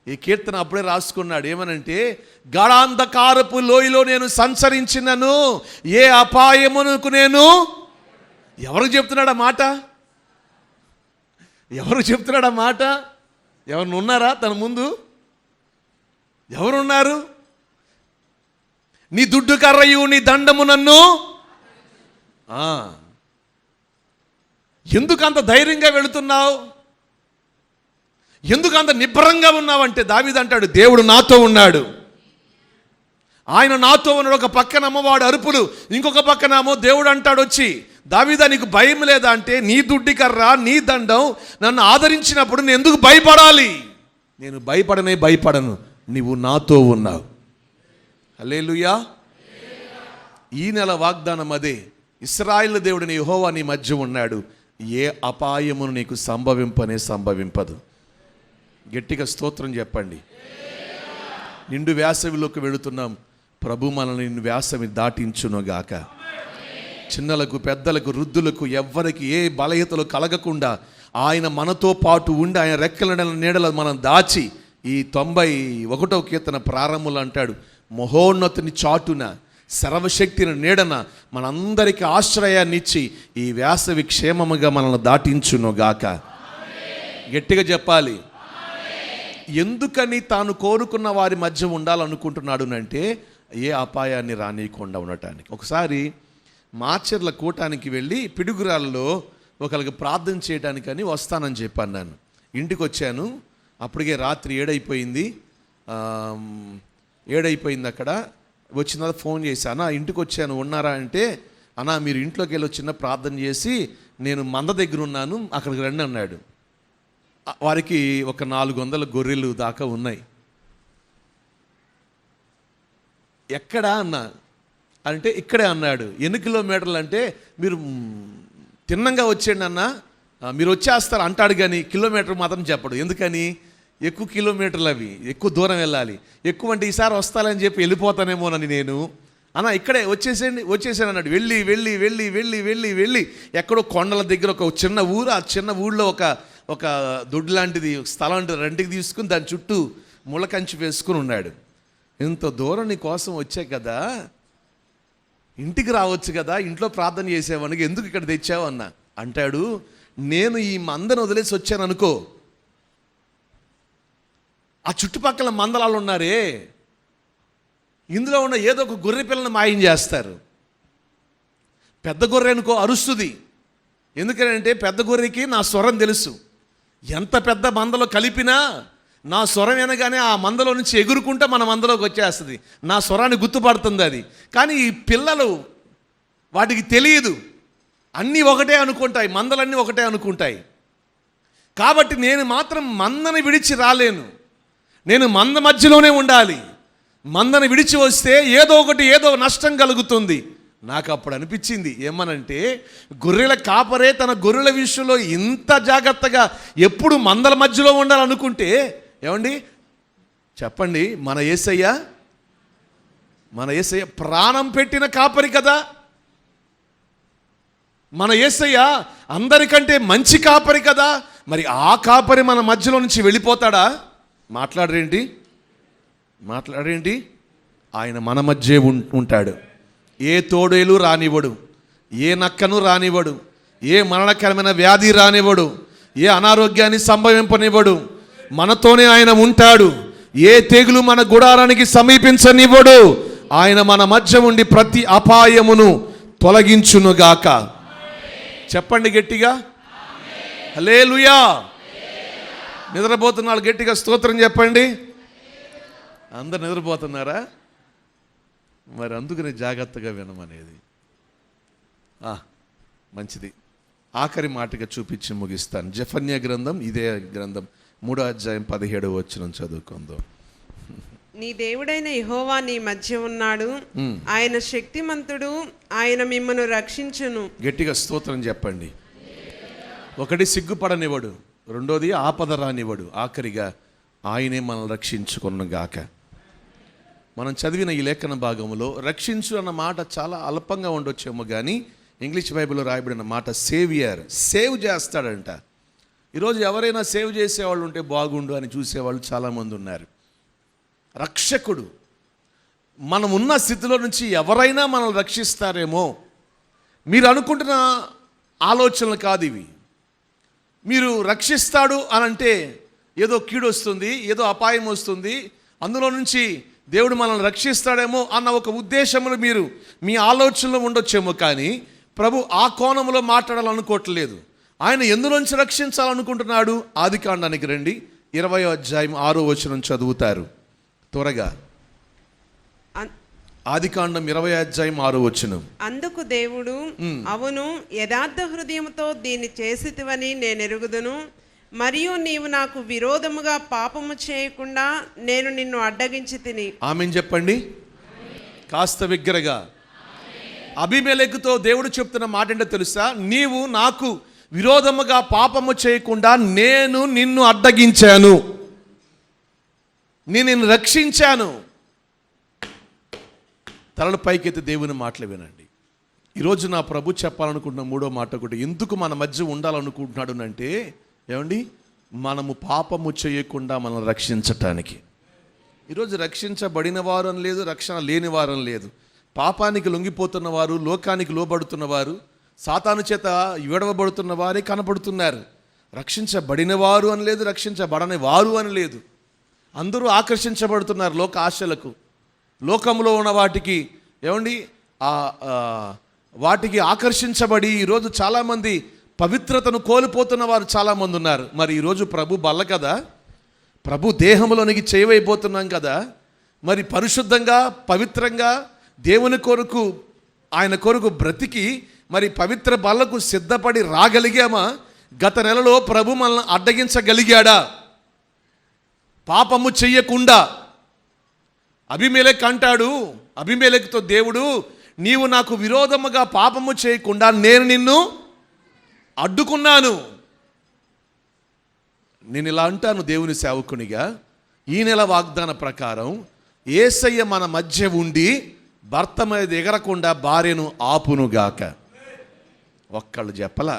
[SPEAKER 1] ఈ కీర్తన అప్పుడే రాసుకున్నాడు. ఏమనంటే గాఢాంధకారపు లోయలో నేను సంచరించినను ఏ అపాయమునకు నేను. ఎవరికి చెప్తున్నాడు ఆ మాట? ఎవరు ఉన్నారా తన ముందు? ఎవరున్నారు? నీ దుడ్డు కర్రయు నీ దండము నన్ను. ఎందుకు అంత ధైర్యంగా వెళుతున్నావు? ఎందుకు అంత నిబ్బరంగా ఉన్నావంటే దావీదు అంటాడు దేవుడు నాతో ఉన్నాడు. ఆయన నాతో ఉన్నాడు. ఒక పక్కనేమో వాడు అరుపులు, ఇంకొక పక్కనేమో దేవుడు అంటాడు వచ్చి దావీదా నీకు భయం లేదా అంటే నీ దుడ్డి కర్ర నీ దండం నన్ను ఆదరించినప్పుడు నేను ఎందుకు భయపడాలి? నేను భయపడను, నీవు నాతో ఉన్నావు. హల్లెలూయా. ఈ నెల వాగ్దానం అదే. ఇశ్రాయేలు దేవుడిని యెహోవా నీ మధ్య ఉన్నాడు, ఏ అపాయమును నీకు సంభవింపదు. గట్టిగా స్తోత్రం చెప్పండి. నిండు వేసవిలోకి వెళుతున్నాం. ప్రభు మనల్ని నిండు వేసవి దాటించునుగాక. చిన్నలకు పెద్దలకు వృద్ధులకు ఎవ్వరికి ఏ బలహీనతలు కలగకుండా ఆయన మనతో పాటు ఉండి ఆయన రెక్కల నీడల మనం దాచి ఈ 91వ కీర్తన ప్రారంభంలో అంటాడు మహోన్నతుని చాటున సర్వశక్తిని నీడన మనందరికీ ఆశ్రయాన్ని ఇచ్చి ఈ వేసవి క్షేమముగా మనల్ని దాటించునుగాక. గట్టిగా చెప్పాలి. ఎందుకని తాను కోరుకున్న వారి మధ్య ఉండాలనుకుంటున్నాడు అంటే ఏ అపాయాన్ని రానియకుండా ఉండటానికి. ఒకసారి మాచర్ల కూటానికి వెళ్ళి పిడుగురాల్లో ఒకరికి ప్రార్థన చేయడానికని వస్తానని చెప్పాను. నేను ఇంటికి వచ్చాను. అప్పటికే రాత్రి 7 అయిపోయింది. అక్కడ వచ్చిన తర్వాత ఫోన్ చేశాను. ఇంటికి వచ్చాను ఉన్నారా అంటే అన్నా మీరు ఇంట్లోకి వెళ్ళి చిన్న ప్రార్థన చేసి నేను మంద దగ్గర ఉన్నాను అక్కడికి రండి అన్నాడు. వారికి ఒక 400 గొర్రెలు దాకా ఉన్నాయి. ఎక్కడా అన్నా అంటే ఇక్కడే అన్నాడు. ఎన్ని కిలోమీటర్లు అంటే మీరు తిన్నంగా వచ్చేయండి అన్న మీరు వచ్చేస్తారు అంటాడు కానీ కిలోమీటర్ మాత్రం చెప్పడు. ఎందుకని? ఎక్కువ కిలోమీటర్లు అవి ఎక్కువ దూరం వెళ్ళాలి. ఎక్కువ అంటే ఈసారి వస్తాలని చెప్పి వెళ్ళిపోతానేమోనని నేను అన్న ఇక్కడే వచ్చేసాను అన్నాడు. వెళ్ళి ఎక్కడో కొండల దగ్గర ఒక చిన్న ఊరు. ఆ చిన్న ఊళ్ళో ఒక దొడ్డు లాంటిది స్థలం రెంట్కి తీసుకుని దాని చుట్టూ ముళ్ళ కంచి వేసుకుని ఉన్నాడు. ఇంత దూరం నీ కోసం వచ్చా కదా, ఇంటికి రావచ్చు కదా, ఇంట్లో ప్రార్థన చేసేవానికి ఎందుకు ఇక్కడ తెచ్చావు అన్న అంటాడు. నేను ఈ మందను వదిలేసి వచ్చాను అనుకో, ఆ చుట్టుపక్కల మందలాలు ఉన్నారే ఇందులో ఉన్న ఏదో ఒక గొర్రె పిల్లని మాయం చేస్తారు. పెద్ద గొర్రె అనుకో అరుస్తుంది. ఎందుకంటే పెద్ద గొర్రెకి నా స్వరం తెలుసు. ఎంత పెద్ద మందలో కలిపినా నా స్వరం వినగానే ఆ మందలో నుంచి ఎగురుకుంటే మన మందలోకి వచ్చేస్తుంది. నా స్వరాన్ని గుర్తుపడుతుంది అది. కానీ ఈ పిల్లలు వాటికి తెలియదు, అన్నీ ఒకటే అనుకుంటాయి, మందలన్నీ ఒకటే అనుకుంటాయి. కాబట్టి నేను మాత్రం మందని విడిచి రాలేను, నేను మంద మధ్యలోనే ఉండాలి. మందని విడిచి వస్తే ఏదో నష్టం కలుగుతుంది. నాకు అప్పుడు అనిపించింది ఏమనంటే గొర్రెల కాపరే తన గొర్రెల విషయంలో ఇంత జాగ్రత్తగా ఎప్పుడు మందల మధ్యలో ఉండాలనుకుంటే ఏమండి చెప్పండి, మన యేసయ్య ప్రాణం పెట్టిన కాపరి కదా. మన యేసయ్య అందరికంటే మంచి కాపరి కదా. మరి ఆ కాపరి మన మధ్యలో నుంచి వెళ్ళిపోతాడా? మాట్లాడేంటి ఆయన మన మధ్య ఉంటాడు. ఏ తోడేలు రానివ్వడు, ఏ నక్కను రానివ్వడు, ఏ మరణకరమైన వ్యాధి రానివ్వడు, ఏ అనారోగ్యాన్ని సంభవింపనివ్వడు. మనతోనే ఆయన ఉంటాడు. ఏ తెగులు మన గుడారానికి సమీపించనివ్వడు. ఆయన మన మధ్య ఉండి ప్రతి అపాయమును తొలగించునుగాక. చెప్పండి గట్టిగా హల్లెలూయా. నిద్రపోతున్న వాళ్ళు గట్టిగా స్తోత్రం చెప్పండి. అందరు నిద్రపోతున్నారా? మరి అందుకనే జాగ్రత్తగా వినమనేది. మంచిది. ఆఖరి మాటగా చూపించి ముగిస్తాను. జెఫన్యా గ్రంథం, ఇదే గ్రంథం 3వ అధ్యాయం 17వ వచనం చదువుకుందాం.
[SPEAKER 3] నీ దేవుడైన యెహోవా నీ మధ్య ఉన్నాడు, ఆయన శక్తిమంతుడు, ఆయన మిమ్మను రక్షించును.
[SPEAKER 1] గట్టిగా స్తోత్రం చెప్పండి. ఒకటి సిగ్గుపడనివ్వడు, రెండోది ఆపద రానివ్వడు, ఆఖరిగా ఆయనే మనల్ని రక్షించుకొనుగాక. మనం చదివిన ఈ లేఖన భాగంలో రక్షించు అన్న మాట చాలా అల్పంగా ఉండొచ్చేమో కానీ ఇంగ్లీష్ బైబిల్లో రాయబడిన మాట సేవియర్, సేవ్ చేస్తాడంట. ఈరోజు ఎవరైనా సేవ్ చేసేవాళ్ళు ఉంటే బాగుండు అని చూసేవాళ్ళు చాలామంది ఉన్నారు. రక్షకుడు, మనం ఉన్న స్థితిలో నుంచి ఎవరైనా మనల్ని రక్షిస్తారేమో మీరు అనుకుంటున్న ఆలోచనలు కాదు ఇవి. మీరు రక్షిస్తాడు అని అంటే ఏదో కీడు వస్తుంది, ఏదో అపాయం వస్తుంది, అందులో నుంచి దేవుడు మనల్ని రక్షిస్తాడేమో అన్న ఒక ఉద్దేశంలో మీరు మీ ఆలోచనలో ఉండొచ్చేమో, కానీ ప్రభు ఆ కోణంలో మాట్లాడాలనుకోవట్లేదు. ఆయన ఎందులోంచి రక్షించాలనుకుంటున్నాడు? ఆదికాండానికి రండి, 20వ అధ్యాయం 6వ వచనం చదువుతారు త్వరగా. ఆదికాండం 20వ అధ్యాయం 6వ వచనం.
[SPEAKER 3] అందుకు దేవుడు, అవును, యథార్థ హృదయంతో దీన్ని చేసితివని నేను ఎరుగుదును, మరియు నీవు నాకు విరోధముగా పాపము చేయకుండా నేను నిన్ను అడ్డగించి తిని.
[SPEAKER 1] ఆమేన్ చెప్పండి కాస్త బిగ్గరగా. అబీమెలెకుతో దేవుడు చెప్తున్న మాట ఏంటో తెలుసా? నీవు నాకు విరోధముగా పాపము చేయకుండా నేను నిన్ను అడ్డగించాను, నేను నిన్ను రక్షించాను. తలల పైకెత్తి దేవుని మాటలు వినండి. ఈరోజు నా ప్రభు చెప్పాలనుకుంటున్న మూడో మాట ఒకటి, ఎందుకు మన మధ్య ఉండాలనుకుంటున్నాడు అంటే, ఏమండి, మనము పాపము చేయకుండా మనల్ని రక్షించటానికి. ఈరోజు రక్షించబడిన వారు అని లేదు, రక్షణ లేని వారని లేదు. పాపానికి లొంగిపోతున్న వారు, లోకానికి లోబడుతున్న వారు, సాతాను చేత విడవబడుతున్న వారే కనపడుతున్నారు. రక్షించబడిన వారు అని లేదు, రక్షించబడని వారు అని లేదు. అందరూ ఆకర్షించబడుతున్నారు లోక ఆశలకు, లోకంలో ఉన్న వాటికి. ఏమండి, వాటికి ఆకర్షించబడి ఈరోజు చాలామంది పవిత్రతను కోల్పోతున్న వారు చాలామంది ఉన్నారు. మరి ఈరోజు ప్రభు బల్ల కదా, ప్రభు దేహంలోనికి చేయవైపోతున్నాం కదా, మరి పరిశుద్ధంగా పవిత్రంగా దేవుని కొరకు ఆయన కొరకు బ్రతికి మరి పవిత్ర బల్లకు సిద్ధపడి రాగలిగామా? గత నెలలో ప్రభు మనల్ని అడ్డగించగలిగాడా? పాపము చెయ్యకుండా. అబీమెలెకు అంటాడు, అబీమెలెకుతో దేవుడు, నీవు నాకు విరోధముగా పాపము చేయకుండా నేను నిన్ను అడ్డుకున్నాను. నేను ఇలా అంటాను దేవుని సేవకునిగా, ఈ నెల వాగ్దాన ప్రకారం యేసయ్య మన మధ్య ఉండి భర్త మీద ఎగరకుండా భార్యను ఆపునుగాక. ఒక్కళ్ళు చెప్పలా?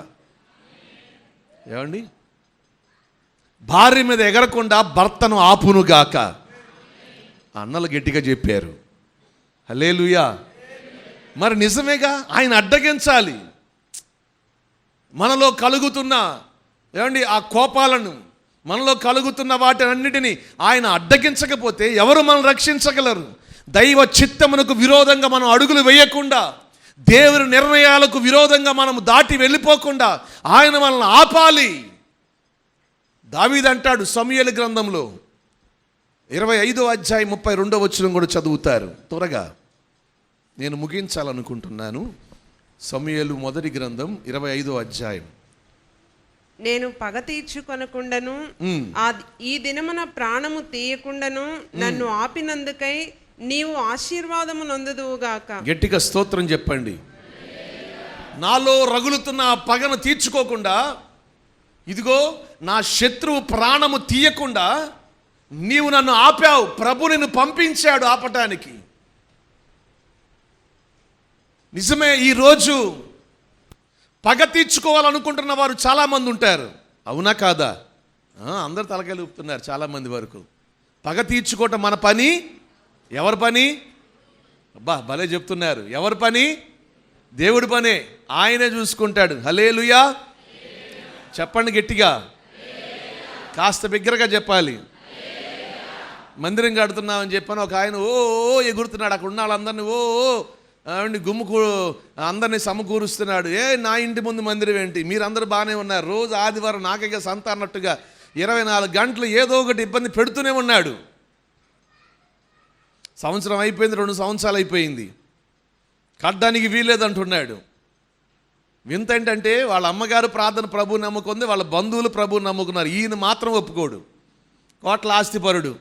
[SPEAKER 1] ఏమండి, భార్య మీద ఎగరకుండా భర్తను ఆపునుగాక. అన్నలు గట్టిగా చెప్పారు హల్లెలూయా. మరి నిజమేగా, ఆయన అడ్డగించాలి. మనలో కలుగుతున్న ఏమండి ఆ కోపాలను, మనలో కలుగుతున్న వాటన్నిటిని ఆయన అడ్డగించకపోతే ఎవరు మనం రక్షించగలరు? దైవ చిత్తమునకు విరోధంగా మనం అడుగులు వేయకుండా, దేవుని నిర్ణయాలకు విరోధంగా మనం దాటి వెళ్ళిపోకుండా ఆయన మనల్ని ఆపాలి. దావీదు అంటాడు సమూయేలు గ్రంథంలో 25వ అధ్యాయం 32వ వచనం కూడా చదువుతారు త్వరగా, నేను ముగించాలనుకుంటున్నాను. సమూయేలు మొదటి గ్రంథం 25వ అధ్యాయం.
[SPEAKER 3] నేను పగ తీర్చుకొనకుండాను ఈ దినమున ప్రాణము తీయకుండాను నన్ను ఆపినందుకై నీవు ఆశీర్వాదము నొందుదువుగాక.
[SPEAKER 1] గట్టిగా స్తోత్రం చెప్పండి. నాలో రగులుతున్న పగను తీర్చుకోకుండా, ఇదిగో నా శత్రువు ప్రాణము తీయకుండా నీవు నన్ను ఆపావు. ప్రభు నిన్ను పంపించాడు ఆపటానికి. నిజమే, ఈరోజు పగ తీర్చుకోవాలనుకుంటున్న వారు చాలామంది ఉంటారు. అవునా కాదా? అందరు తలకాయలు ఊపుతున్నారు చాలామంది వరకు. పగ తీర్చుకోవటం మన పని. ఎవరి పని? అబ్బా భలే చెప్తున్నారు. ఎవరి పని? దేవుడి పనే. ఆయనే చూసుకుంటాడు. హల్లెలూయా చెప్పండి గట్టిగా, కాస్త బిగ్గరగా చెప్పాలి. మందిరం కడుతున్నామని చెప్పాను, ఒక ఆయన ఓ ఎగురుతున్నాడు. అక్కడ ఉన్న వాళ్ళందరినీ ఓ గుమ్ముకు అందరినీ సమకూరుస్తున్నాడు. నా ఇంటి ముందు మందిరం ఏంటి, మీరందరూ బాగానే ఉన్నారు, రోజు ఆదివారం నాకే సంత అన్నట్టుగా 24 గంటలు ఏదో ఒకటి ఇబ్బంది పెడుతూనే ఉన్నాడు. సంవత్సరం అయిపోయింది, 2 సంవత్సరాలు అయిపోయింది, కట్టడానికి వీల్లేదంటున్నాడు. వింత ఏంటంటే వాళ్ళ అమ్మగారు ప్రార్థన ప్రభు నమ్ముకుంది, వాళ్ళ బంధువులు ప్రభు నమ్ముకున్నారు. ఈయన మాత్రం ఒప్పుకోడు. కోట్ల ఆస్తిపరుడు,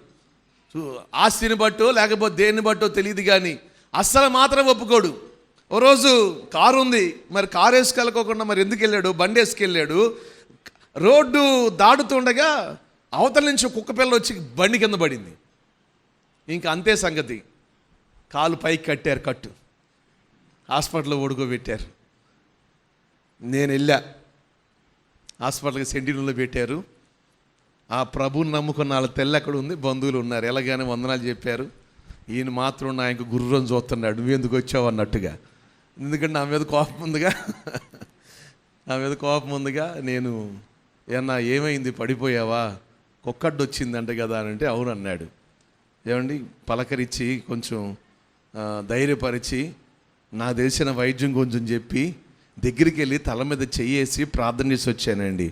[SPEAKER 1] ఆస్తిని బట్టో లేకపోతే దేన్ని బట్టో తెలియదు కానీ అస్సలు మాత్రం ఒప్పుకోడు. ఓ రోజు కారు ఉంది, మరి కారు వేసుకెళ్ళకోకుండా మరి ఎందుకు వెళ్ళాడు, బండి వేసుకెళ్ళాడు. రోడ్డు దాటుతుండగా అవతల నుంచి కుక్క పిల్ల వచ్చి బండి కింద పడింది. ఇంకా అంతే సంగతి, కాలు పైకి కట్టారు, కట్టు హాస్పిటల్లో పడుకోబెట్టారు. నేను వెళ్ళా, హాస్పిటల్కి సెంటినల్లో పెట్టారు. ఆ ప్రభుని నమ్ముకున్న వాళ్ళ తెల్ల అక్కడ ఉంది, బంధువులు ఉన్నారు, ఎలాగానే వందనాలు చెప్పారు. ఈయన మాత్రం నాకు గుర్రం చూస్తున్నాడు, నువ్వెందుకు వచ్చావు అన్నట్టుగా. ఎందుకంటే నా మీద కోపం ఉందిగా. నేను ఏమన్నా ఏమైంది, పడిపోయావా, కుక్కడ్డు వచ్చిందంట కదా అని అంటే అవును అన్నాడు. ఏమండి పలకరించి కొంచెం ధైర్యపరిచి నా తెలిసిన వైద్యం కొంచెం చెప్పి దగ్గరికి వెళ్ళి తల మీద చెయ్యేసి ప్రార్థన చేసి వచ్చానండి.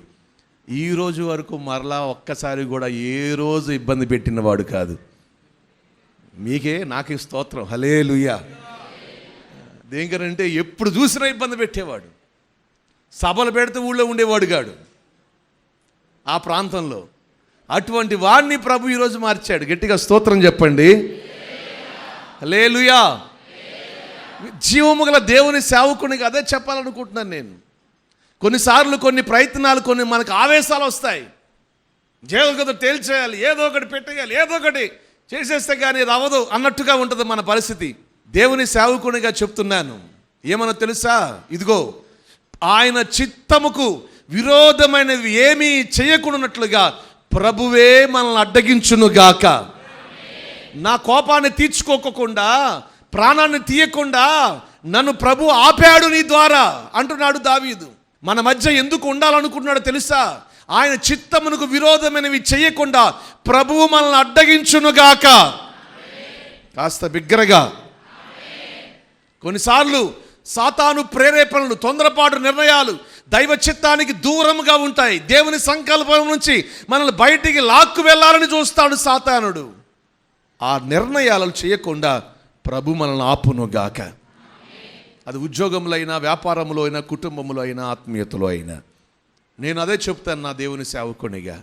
[SPEAKER 1] ఈ రోజు వరకు మరలా ఒక్కసారి కూడా ఏ రోజు ఇబ్బంది పెట్టినవాడు కాదు. మీకే నాకు స్తోత్రం, హల్లెలూయా. దేనికంటే ఎప్పుడు చూసినా ఇబ్బంది పెట్టేవాడు, సభలు పెడితే ఊళ్ళో ఉండేవాడు కాడు ఆ ప్రాంతంలో. అటువంటి వాడిని ప్రభు ఈరోజు మార్చాడు. గట్టిగా స్తోత్రం చెప్పండి, హల్లెలూయా. జీవము గల దేవుని సేవకునికి అదే చెప్పాలనుకుంటున్నాను నేను. కొన్నిసార్లు కొన్ని ప్రయత్నాలు, కొన్ని మనకు ఆవేశాలు వస్తాయి. జీవగత తేల్చేయాలి, ఏదో ఒకటి పెట్టేయాలి, ఏదో ఒకటి చేసేస్తే కానీ రవ్వదు అన్నట్టుగా ఉంటుంది మన పరిస్థితి. దేవుని సేవకునిగా చెప్తున్నాను, ఏమన్నా తెలుసా, ఇదిగో ఆయన చిత్తముకు విరోధమైనవి ఏమీ చేయకుండానట్లుగా ప్రభువే మనల్ని అడ్డగించునుగాక. నా కోపాన్ని తీర్చుకోకుండా, ప్రాణాన్ని తీయకుండా నన్ను ప్రభు ఆపాడు నీ ద్వారా అంటున్నాడు దావీదు. మన మధ్య ఎందుకు ఉండాలనుకుంటున్నాడో తెలుసా, ఆయన చిత్తమునకు విరోధమైనవి చేయకుండా ప్రభువు మనల్ని అడ్డగించునుగాక. కాస్త బిగ్గరగా. కొన్నిసార్లు సాతాను ప్రేరేపణలు, తొందరపాటు నిర్ణయాలు దైవ చిత్తానికి దూరంగా ఉంటాయి. దేవుని సంకల్పం నుంచి మనల్ని బయటికి లాక్కు వెళ్ళాలని చూస్తాడు సాతానుడు. ఆ నిర్ణయాలను చేయకుండా ప్రభు మనల్ని ఆపునుగాక. అది ఉద్యోగంలో అయినా, వ్యాపారంలో అయినా, కుటుంబంలో అయినా, ఆత్మీయతలో అయినా. నేను అదే చెప్తాను నా దేవుని సేవకునిగా.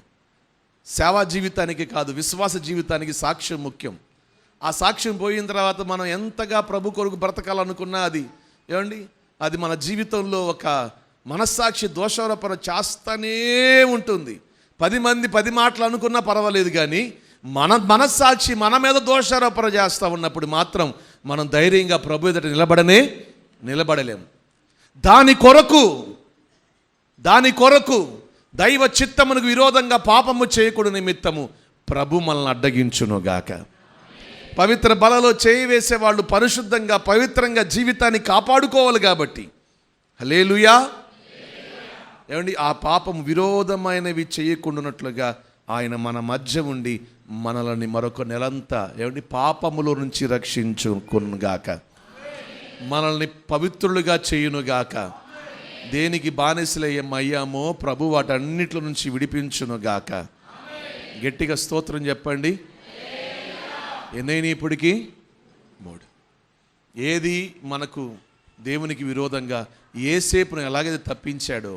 [SPEAKER 1] సేవా జీవితానికి కాదు, విశ్వాస జీవితానికి సాక్ష్యం ముఖ్యం. ఆ సాక్ష్యం పోయిన తర్వాత మనం ఎంతగా ప్రభు కొరకు బ్రతకాలనుకున్నా అది మన జీవితంలో ఒక మనస్సాక్షి దోషారోపణ చేస్తూనే ఉంటుంది. 10 మంది 10 మాటలు అనుకున్నా పర్వాలేదు, కానీ మన మనస్సాక్షి మన మీద దోషారోపణ చేస్తూ ఉన్నప్పుడు మాత్రం మనం ధైర్యంగా ప్రభు ఎదుట నిలబడలేము. దాని కొరకు దైవ చిత్తమునకు విరోధంగా పాపము చేయకూడదు నిమిత్తము ప్రభు మనల్ని అడ్డగించునుగాక. పవిత్ర బలలో చేయి వేసేవాళ్ళు పరిశుద్ధంగా, పవిత్రంగా జీవితాన్ని కాపాడుకోవాలి కాబట్టి, హల్లెలూయా. ఆ పాపము విరోధమైనవి చేయకుండానట్లుగా ఆయన మన మధ్య ఉండి మనల్ని మరొక నెలంతా పాపములో నుంచి రక్షించుకొనుగాక, మనల్ని పవిత్రులుగా చేయునుగాక. దేనికి బానిసలయ్యామో ప్రభు వాటన్నిటి నుంచి విడిపించునుగాక. గట్టిగా స్తోత్రం చెప్పండి. ఎన్నైనా ఇప్పటికి 3. ఏది మనకు దేవునికి విరోధంగా యేసేపును ఎలాగైతే తప్పించాడో,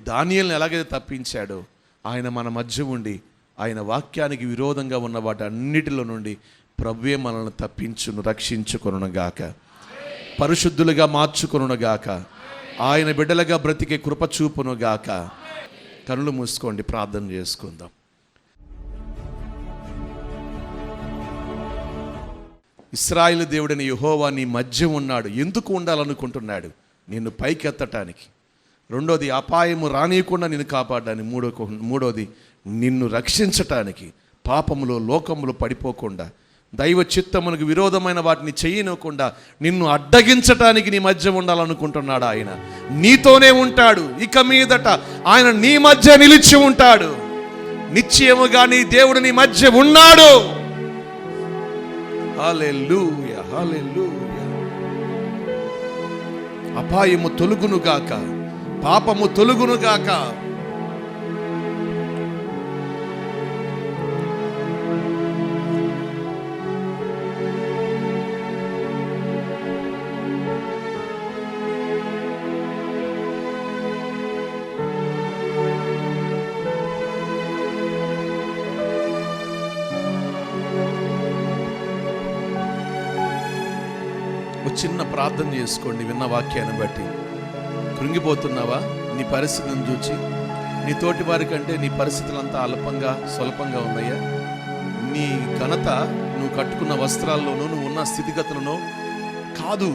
[SPEAKER 1] దానియేలును ఎలాగైతే తప్పించాడో, ఆయన మన మధ్య ఉండి ఆయన వాక్యానికి విరోధంగా ఉన్న వాటి అన్నిటిలో నుండి ప్రభువే మనల్ని రక్షించుకొనుగాక, పరిశుద్ధులుగా మార్చుకొనుగాక, ఆయన బిడ్డలుగా బ్రతికే కృప చూపునుగాక. కనులు మూసుకోండి, ప్రార్థన చేసుకుందాం. ఇశ్రాయేలు దేవుడైన యెహోవా నీ మధ్య ఉన్నాడు. ఎందుకు ఉండాలనుకుంటున్నాడు? నిన్ను పైకెత్తటానికి. 2వది అపాయము రానియకుండా నిన్ను కాపాడడానికి. 3వది నిన్ను రక్షించటానికి, పాపములో లోకములో పడిపోకుండా, దైవ చిత్తమునకు విరోధమైన వాటిని చేయనివ్వకుండా నిన్ను అడ్డగించటానికి నీ మధ్య ఉండాలనుకుంటున్నాడు. ఆయన నీతోనే ఉంటాడు. ఇక మీదట ఆయన నీ మధ్య నిలిచి ఉంటాడు. నిశ్చయముగా నీ దేవుడు నీ మధ్య ఉన్నాడు. హల్లెలూయా, హల్లెలూయా. అపాయము తొలగునుగాక, పాపము తొలగునుగాక. చిన్న ప్రార్థన చేసుకోండి. విన్న వాక్యాన్ని బట్టి కృంగిపోతున్నావా? నీ పరిస్థితిని చూచి నీ తోటి వారి కంటే నీ పరిస్థితులంతా అల్పంగా స్వల్పంగా ఉన్నాయా? నీ ఘనత నువ్వు కట్టుకున్న వస్త్రాల్లోనూ నువ్వు ఉన్న స్థితిగతులను కాదు.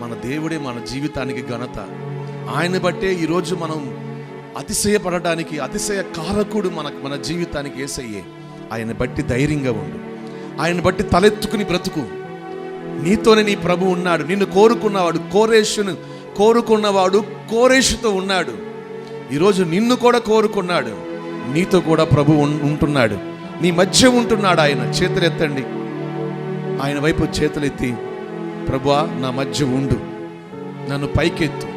[SPEAKER 1] మన దేవుడే మన జీవితానికి ఘనత. ఆయన బట్టే ఈరోజు మనం అతిశయపడటానికి అతిశయ కారకుడు మన జీవితానికి యేసయ్యే. ఆయన బట్టి ధైర్యంగా ఉండు, ఆయన బట్టి తలెత్తుకుని బ్రతుకు. నీతోనే నీ ప్రభు ఉన్నాడు. నిన్ను కోరుకున్నవాడు కోరుకున్నవాడు కోరేషుతో ఉన్నాడు. ఈరోజు నిన్ను కూడా కోరుకున్నాడు. నీతో కూడా ప్రభు ఉంటున్నాడు, నీ మధ్య ఉంటున్నాడు. ఆయన చేతులెత్తండి, ఆయన వైపు చేతులెత్తి, ప్రభువా నా మధ్య ఉండు, నన్ను పైకెత్తు,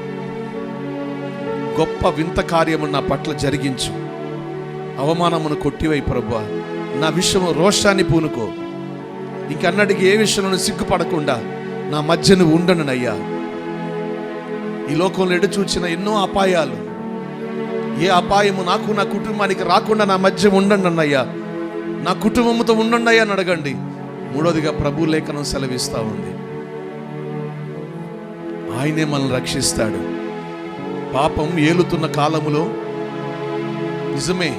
[SPEAKER 1] గొప్ప వింత కార్యము నా పట్ల జరిగించు, అవమానమును కొట్టివై ప్రభువా, నా విషయము రోషాన్ని పూనుకో, ఇంకన్నటికి ఏ విషయంలో సిగ్గుపడకుండా నా మధ్యను ఉండనునయ్యా. ఈ లోకంలో ఎడు చూచిన ఎన్నో అపాయాలు, ఏ అపాయము నాకు నా కుటుంబానికి రాకుండా నా మధ్య ఉండండి అన్నయ్యా, నా కుటుంబంతో ఉండండి అయ్యా అని అడగండి. మూడోదిగా ప్రభు లేఖనం సెలవిస్తూ ఉంది, ఆయనే మనల్ని రక్షిస్తాడు. పాపం ఏలుతున్న కాలములో నిజమే,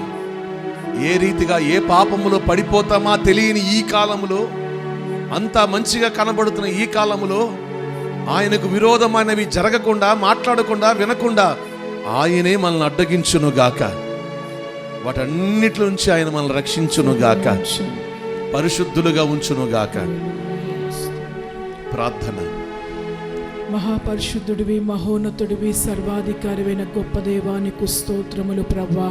[SPEAKER 1] ఏ రీతిగా ఏ పాపములో పడిపోతామా తెలియని ఈ కాలములో, అంతా మంచిగా కనబడుతున్న ఈ కాలములో ఆయనకు విరోధమైనవి జరగకుండా, మాట్లాడకుండా, వినకుండా ఆయనే మనల్ని అడ్డగించునుగాక. వాటన్నిటి నుంచి ఆయన మనల్ని రక్షించునుగాక, పరిశుద్ధులుగా ఉంచునుగాక. ప్రార్థన.
[SPEAKER 2] మహాపరిశుద్ధుడివి, మహోన్నతుడివి, సర్వాధికారివైన గొప్ప దేవానికి స్తోత్రములు ప్రభా.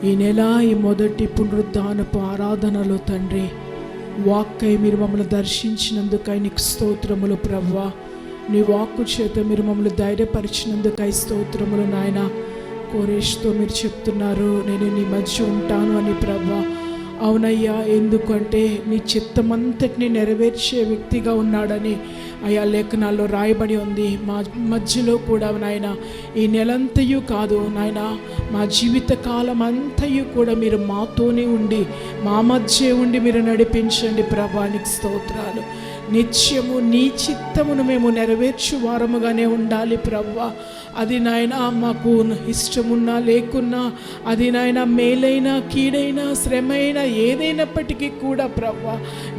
[SPEAKER 2] ఈ నెల ఈ మొదటి పునరుద్ధానపు ఆరాధనలో తండ్రి, వాక్కై మీరు మమ్మల్ని దర్శించినందుకై నీకు స్తోత్రములు ప్రభా. నీ వాక్కు చేత మీరు మమ్మల్ని ధైర్యపరిచినందుకై స్తోత్రములు నాయన. కోరేష్తో మీరు చెప్తున్నారు, నేను నీ మధ్య ఉంటాను అని ప్రభా. అవునయ్యా, ఎందుకంటే నీ చిత్తమంతటిని నెరవేర్చే వ్యక్తిగా ఉన్నాడని అయా లేఖనాల్లో రాయబడి ఉంది. మా మధ్యలో కూడా నాయన ఈ నెలంతయు కాదు నాయన, మా జీవిత కాలం అంతయు కూడా మీరు మాతోనే ఉండి మా మధ్య ఉండి మీరు నడిపించండి ప్రభానికి స్తోత్రాలు. నిత్యము నీ చిత్తమును మేము నెరవేర్చు వారముగానే ఉండాలి ప్రభా. అది నాయన మాకు ఇష్టమున్నా లేకున్నా, అది నాయన మేలైనా కీడైనా శ్రమైనా ఏదైనప్పటికీ కూడా ప్రభా,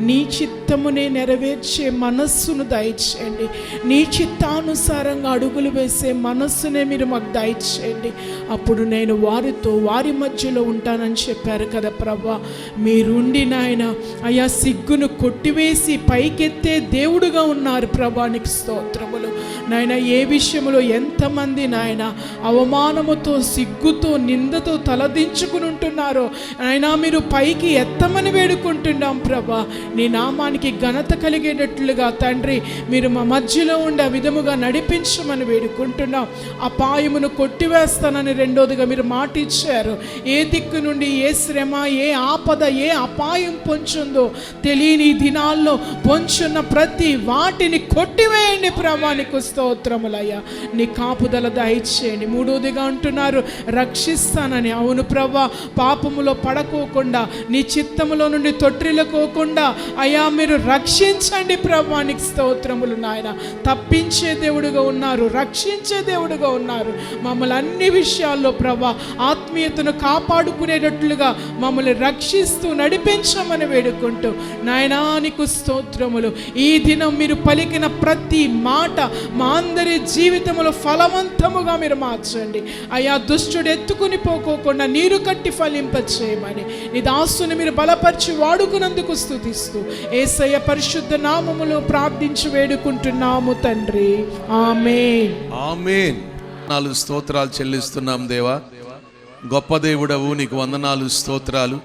[SPEAKER 2] నీ చిత్తమునే నెరవేర్చే మనస్సును దయచేయండి. నీ చిత్తానుసారంగా అడుగులు వేసే మనస్సునే మీరు మాకు దయచేయండి. అప్పుడు నేను వారితో వారి మధ్యలో ఉంటానని చెప్పారు కదా ప్రభా. మీరుండి నాయన అయా సిగ్గును కొట్టివేసి పైకెత్తే దేవుడుగా ఉన్నారు ప్రభానికి స్తోత్రములు నాయన. ఏ విషయంలో ఎంతమంది నాయన అవమానముతో, సిగ్గుతో, నిందతో తలదించుకుని ఉంటున్నారో నాయన మీరు పైకి ఎత్తమని వేడుకుంటున్నాం ప్రభా. నీ నామానికి ఘనత కలిగేటట్లుగా తండ్రి మీరు మా మధ్యలో ఉండే విధముగా నడిపించమని వేడుకుంటున్నాం. అపాయమును కొట్టివేస్తానని రెండోదిగా మీరు మాట ఇచ్చారు. ఏ దిక్కు నుండి ఏ శ్రమ, ఏ ఆపద, ఏ అపాయం పొంచుందో తెలియని దినాల్లో పొంచున్న ప్రతి వాటిని కొట్టివేయండి ప్రభానికి స్తోత్రములయ్యా. నీ కాపుదల దయచేయండి. మూడోదిగా అంటున్నారు రక్షిస్తానని. అవును ప్రభా, పాపములో పడకోకుండా, నీ చిత్తములో నుండి తొట్టిల్లుకోకుండా అయ్యా మీరు రక్షించండి ప్రభానికి స్తోత్రములు నాయన. తప్పించే దేవుడుగా ఉన్నారు, రక్షించే దేవుడుగా ఉన్నారు. మమ్మల్ని అన్ని విషయాల్లో ప్రభా ఆత్మీయతను కాపాడుకునేటట్లుగా మమ్మల్ని రక్షిస్తూ నడిపించమని వేడుకుంటూ నాయనా నీకు స్తోత్రములు. ఈ దినం మీరు పలికిన ప్రతి మాట మా అందరి జీవితంలో ఫలవంతముగా మీరు మార్చండి అయ్యా. దుష్టుడు ఎత్తుకుని పోకోకుండా నీరు కట్టి ఫలింపచేయమని నీ దాసుని మీరు బలపరిచి వాడుకున్నందుకు స్తుతిస్తూ యేసయ్య పరిశుద్ధ నామములో ప్రార్థించి వేడుకుంటున్నాము తండ్రి. ఆమేన్,
[SPEAKER 1] ఆమేన్. 4 స్తోత్రాలు చెల్లిస్తున్నాం దేవా. గొప్ప దేవుడవు, నీకు వందనాలు, స్తోత్రాలు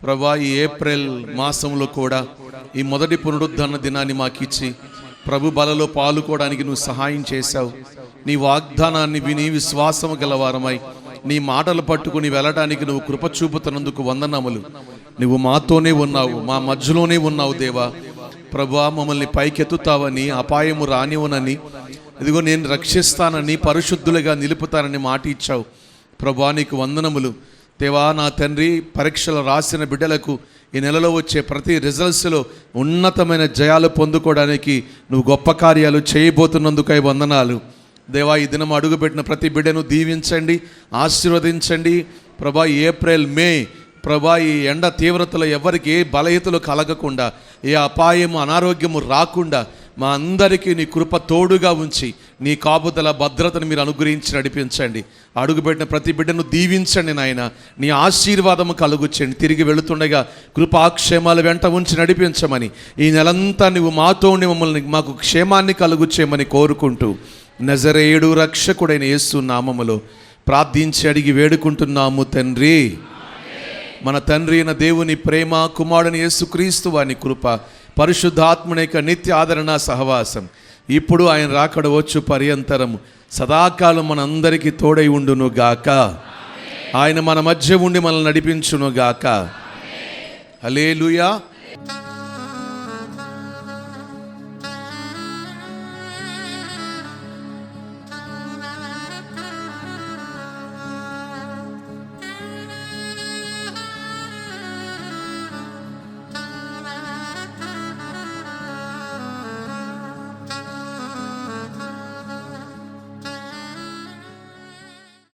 [SPEAKER 1] ప్రభా. ఈ ఏప్రిల్ మాసంలో కూడా ఈ మొదటి పునరుద్ధరణ దినాన్ని మాకిచ్చి ప్రభు బలలో పాలుకోవడానికి నువ్వు సహాయం చేశావు. నీ వాగ్దానాన్ని విని విశ్వాసము గలవారమై నీ మాటలు పట్టుకుని వెళ్ళడానికి నువ్వు కృప చూపుతున్నందుకు వందనములు. నువ్వు మాతోనే ఉన్నావు, మా మధ్యలోనే ఉన్నావు దేవా. ప్రభువా, మమ్మల్ని పైకెత్తుతావని, అపాయము రానివనని, ఇదిగో నేను రక్షిస్తానని, పరిశుద్ధులుగా నిలుపుతానని మాట ఇచ్చావు ప్రభువా. నీకు వందనములు దేవా. నా తండ్రి, పరీక్షలు రాసిన బిడ్డలకు ఈ నెలలో వచ్చే ప్రతి రిజల్ట్స్లో ఉన్నతమైన జయాలు పొందుకోవడానికి నువ్వు గొప్ప కార్యాలు చేయబోతున్నందుకై వందనాలు దేవా. ఈ దినం అడుగుపెట్టిన ప్రతి బిడ్డను దీవించండి, ఆశీర్వదించండి ప్రభా. ఏప్రిల్ మే ప్రభా, ఈ ఎండ తీవ్రతలో ఎవరికి ఏ బలహీనతలు కలగకుండా, ఏ అపాయము అనారోగ్యము రాకుండా మా అందరికీ నీ కృప తోడుగా ఉంచి నీ కాపుదల భద్రతను మీరు అనుగ్రహించి నడిపించండి. అడుగుపెట్టిన ప్రతి బిడ్డను దీవించండి నాయన, నీ ఆశీర్వాదము కలుగుచ్చండి. తిరిగి వెళుతుండగా కృపాక్షేమాలు వెంట ఉంచి నడిపించమని, ఈ నెలంతా నువ్వు మాతో ఉండి మమ్మల్ని మాకు క్షేమాన్ని కలుగుచ్చేయమని కోరుకుంటూ నజరేయుడు రక్షకుడైన యేసు నామములో ప్రార్థించి అడిగి వేడుకుంటున్నాము తండ్రి. మన తండ్రి అయిన దేవుని ప్రేమ, కుమారుని యేసుక్రీస్తు వాని కృప, పరిశుద్ధాత్మని యొక్క నిత్య ఆదరణ సహవాసం ఇప్పుడు ఆయన రాకడ వచ్చు పర్యంతరము సదాకాలం మనందరికీ తోడై ఉండును గాక. ఆయన మన మధ్య ఉండి మనల్ని నడిపించును గాక. హల్లెలూయా.